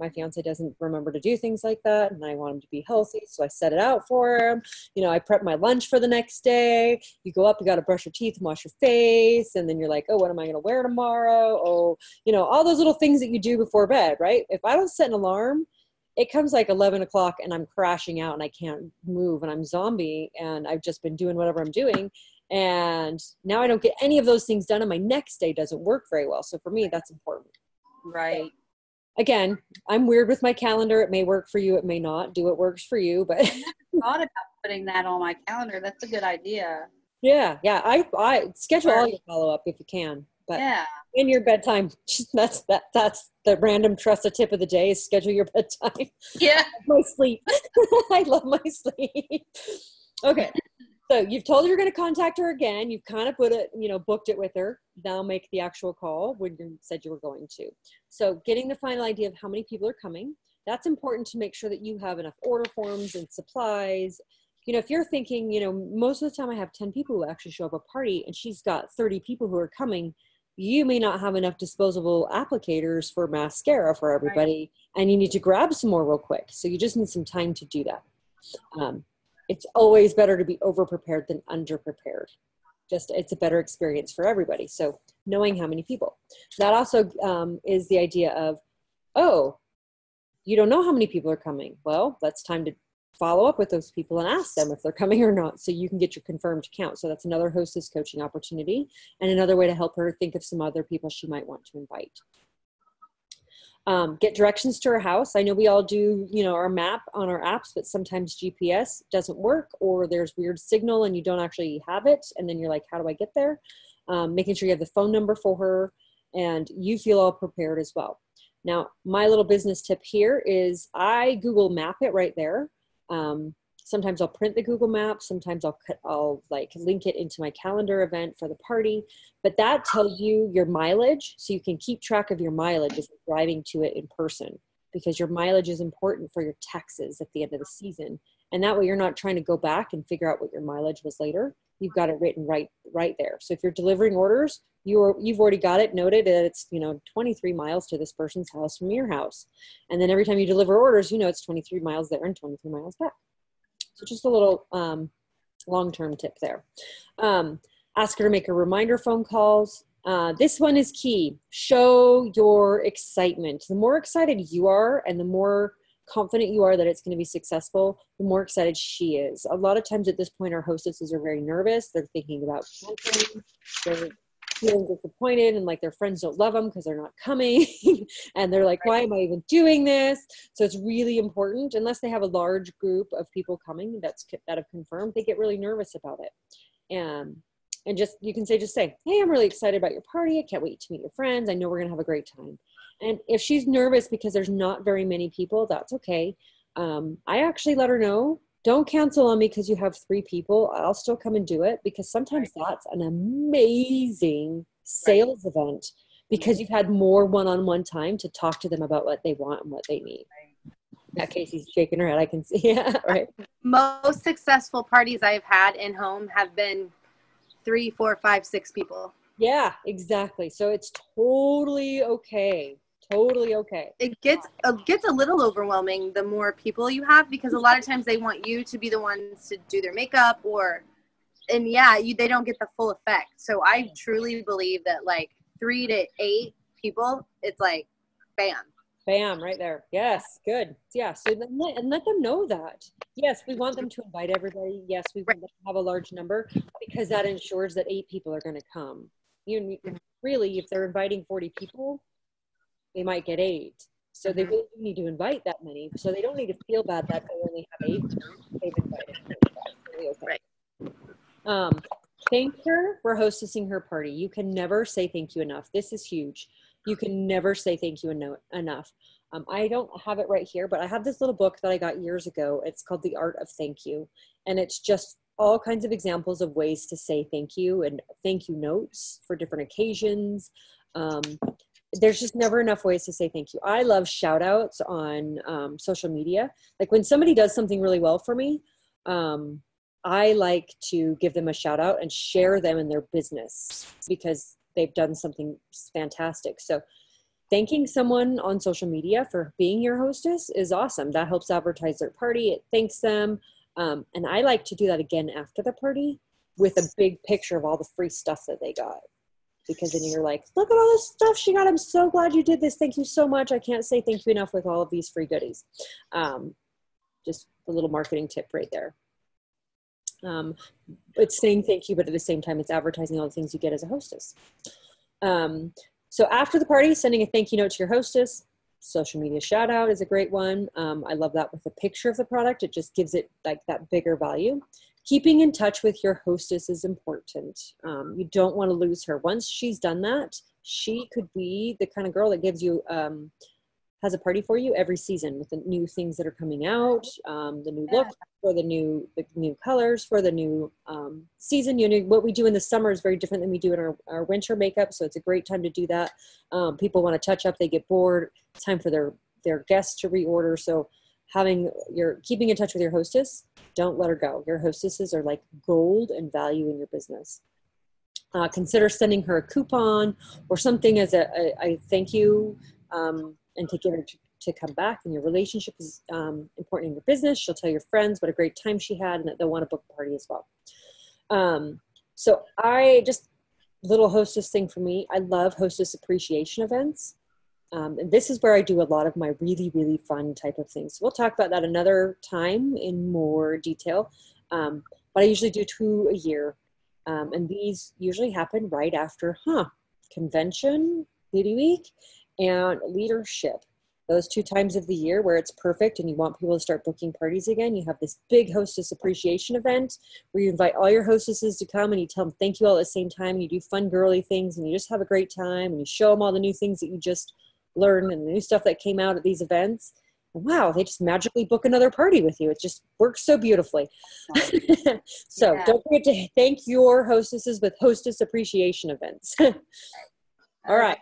my fiance doesn't remember to do things like that, and I want him to be healthy, so I set it out for him. I prep my lunch for the next day. You go up, you got to brush your teeth and wash your face, and then you're like, oh, what am I going to wear tomorrow? Oh, all those little things that you do before bed, right? If I don't set an alarm, it comes like 11 o'clock and I'm crashing out and I can't move and I'm zombie and I've just been doing whatever I'm doing. And now I don't get any of those things done and my next day doesn't work very well. So for me, that's important. Right. Again, I'm weird with my calendar. It may work for you. It may not. Do what works for you. But I never thought about putting that on my calendar. That's a good idea. Yeah. I schedule all your follow-up if you can. But in your bedtime, that's the random Tressa tip of the day is schedule your bedtime. Yeah. My sleep. I love my sleep. Okay. So you've told her you're going to contact her again. You've kind of put it, booked it with her. Now make the actual call when you said you were going to. So getting the final idea of how many people are coming. That's important to make sure that you have enough order forms and supplies. If you're thinking, most of the time I have 10 people who actually show up at a party and she's got 30 people who are coming, you may not have enough disposable applicators for mascara for everybody, and you need to grab some more real quick. So you just need some time to do that. It's always better to be over-prepared than under-prepared. It's a better experience for everybody. So knowing how many people. That also is the idea of, oh, you don't know how many people are coming. Well, that's time to follow up with those people and ask them if they're coming or not so you can get your confirmed count. So that's another hostess coaching opportunity and another way to help her think of some other people she might want to invite. Get directions to her house. I know we all do, our map on our apps, but sometimes GPS doesn't work or there's weird signal and you don't actually have it. And then you're like, how do I get there? Making sure you have the phone number for her and you feel all prepared as well. Now, my little business tip here is I Google map it right there. Sometimes I'll print the Google map. Sometimes I'll link it into my calendar event for the party, but that tells you your mileage. So you can keep track of your mileage if you're driving to it in person, because your mileage is important for your taxes at the end of the season. And that way you're not trying to go back and figure out what your mileage was later. You've got it written right there. So if you're delivering orders, you've already got it noted that it's, 23 miles to this person's house from your house. And then every time you deliver orders, it's 23 miles there and 23 miles back. So just a little long-term tip there. Ask her to make a reminder phone calls. This one is key. Show your excitement. The more excited you are and the more confident you are that it's going to be successful, the more excited she is. A lot of times at this point, our hostesses are very nervous. They're thinking about canceling. They're feeling disappointed and like their friends don't love them because they're not coming. And they're like, why am I even doing this? So it's really important, unless they have a large group of people coming that have confirmed, they get really nervous about it. And you can say, hey, I'm really excited about your party. I can't wait to meet your friends. I know we're going to have a great time. And if she's nervous because there's not very many people, that's okay. I actually let her know, don't cancel on me because you have 3 people. I'll still come and do it, because sometimes that's an amazing sales event because you've had more one-on-one time to talk to them about what they want and what they need. Now Casey's shaking her head. I can see. Yeah, right. Most successful parties I've had in home have been 3, 4, 5, 6 people. Yeah, exactly. So it's totally okay Totally okay. It gets a little overwhelming the more people you have, because a lot of times they want you to be the ones to do their makeup and they don't get the full effect. So I truly believe that like 3 to 8 people, it's like bam. Bam, right there. Yes, good. Yeah, so let them know that. Yes, we want them to invite everybody. Yes, we want them to have a large number, because that ensures that 8 people are going to come. Really, if they're inviting 40 people, they might get 8. So they really do need to invite that many. So they don't need to feel bad that they only have 8. They've invited. Really okay. Right. Thank her for hostessing her party. You can never say thank you enough. This is huge. You can never say thank you enough. I don't have it right here, but I have this little book that I got years ago. It's called The Art of Thank You. And it's just all kinds of examples of ways to say thank you and thank you notes for different occasions. There's just never enough ways to say thank you. I love shout outs on social media. Like when somebody does something really well for me, I like to give them a shout out and share them in their business because they've done something fantastic. So thanking someone on social media for being your hostess is awesome. That helps advertise their party. It thanks them. And I like to do that again after the party with a big picture of all the free stuff that they got. Because then you're like, look at all this stuff she got. I'm so glad you did this. Thank you so much. I can't say thank you enough with all of these free goodies. Just a little marketing tip right there. It's saying thank you, but at the same time, it's advertising all the things you get as a hostess. So after the party, sending a thank you note to your hostess. Social media shout out is a great one. I love that with a picture of the product. It just gives it like that bigger value. Keeping in touch with your hostess is important. You don't want to lose her. Once she's done that, she could be the kind of girl that gives you, has a party for you every season with the new things that are coming out, the new look for the new colors for the new season. You know, what we do in the summer is very different than we do in our winter makeup. So it's a great time to do that. People want to touch up, they get bored. It's time for their guests to reorder. So keeping in touch with your hostess, don't let her go. Your hostesses are like gold and value in your business. Consider sending her a coupon or something as a thank you, and to get her to come back. And your relationship is important in your business. She'll tell your friends what a great time she had and that they'll want to book a party as well. So little hostess thing for me, I love hostess appreciation events. And this is where I do a lot of my really, really fun type of things. So we'll talk about that another time in more detail. But I usually do 2 a year. And these usually happen right after convention, beauty week, and leadership. Those 2 times of the year where it's perfect and you want people to start booking parties again. You have this big hostess appreciation event where you invite all your hostesses to come and you tell them thank you all at the same time. You do fun girly things and you just have a great time and you show them all the new things that you just learned and the new stuff that came out at these events. And wow, they just magically book another party with you. It just works so beautifully. So Don't forget to thank your hostesses with hostess appreciation events. All right.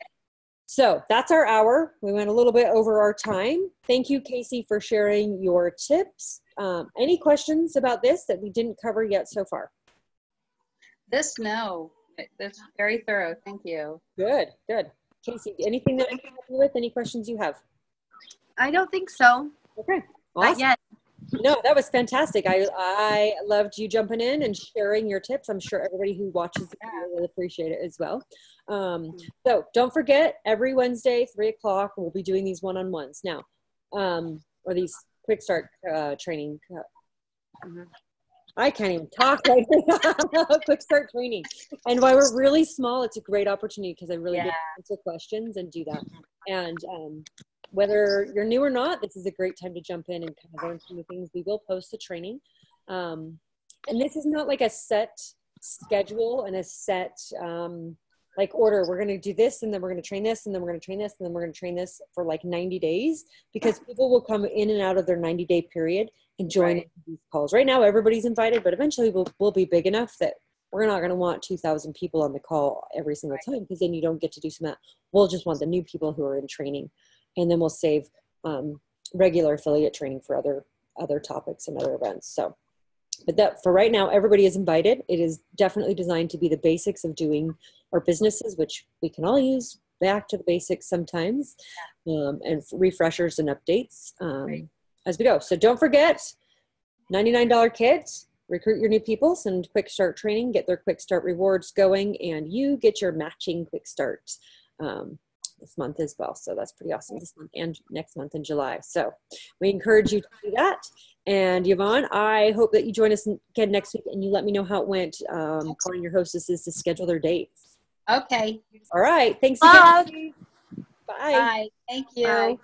So that's our hour. We went a little bit over our time. Thank you, Casey, for sharing your tips. Any questions about this that we didn't cover yet so far? No. That's very thorough. Thank you. Good. Casey, anything that I can help you with? Any questions you have? I don't think so. Okay. Awesome. Not yet. No, that was fantastic. I loved you jumping in and sharing your tips. I'm sure everybody who watches the video will appreciate it as well. So don't forget, every Wednesday, 3:00, we'll be doing these one-on-ones now, or these quick start training. I can't even talk right now. Quick start training. And while we're really small, it's a great opportunity because I really get to answer questions and do that. And whether you're new or not, this is a great time to jump in and kind of learn some new things. We will post the training. And this is not like a set schedule and a set like order. We're going to do this and then we're going to train this and then we're going to train this and then we're going to train this for like 90 days because people will come in and out of their 90-day period and join these calls. Right now, everybody's invited, but eventually we'll be big enough that we're not going to want 2,000 people on the call every single time because then you don't get to do some of that. We'll just want the new people who are in training. And then we'll save regular affiliate training for other topics and other events. So, but that for right now, everybody is invited. It is definitely designed to be the basics of doing our businesses, which we can all use back to the basics sometimes, and refreshers and updates as we go. So don't forget, $99 kit, recruit your new people, send quick start training, get their quick start rewards going, and you get your matching quick start this month as well. So that's pretty awesome, this month and next month in July. So we encourage you to do that. And Yvonne, I hope that you join us again next week and you let me know how it went calling your hostesses to schedule their dates. Okay. All right. Thanks Bye. again. Bye. Bye. Thank you. Bye.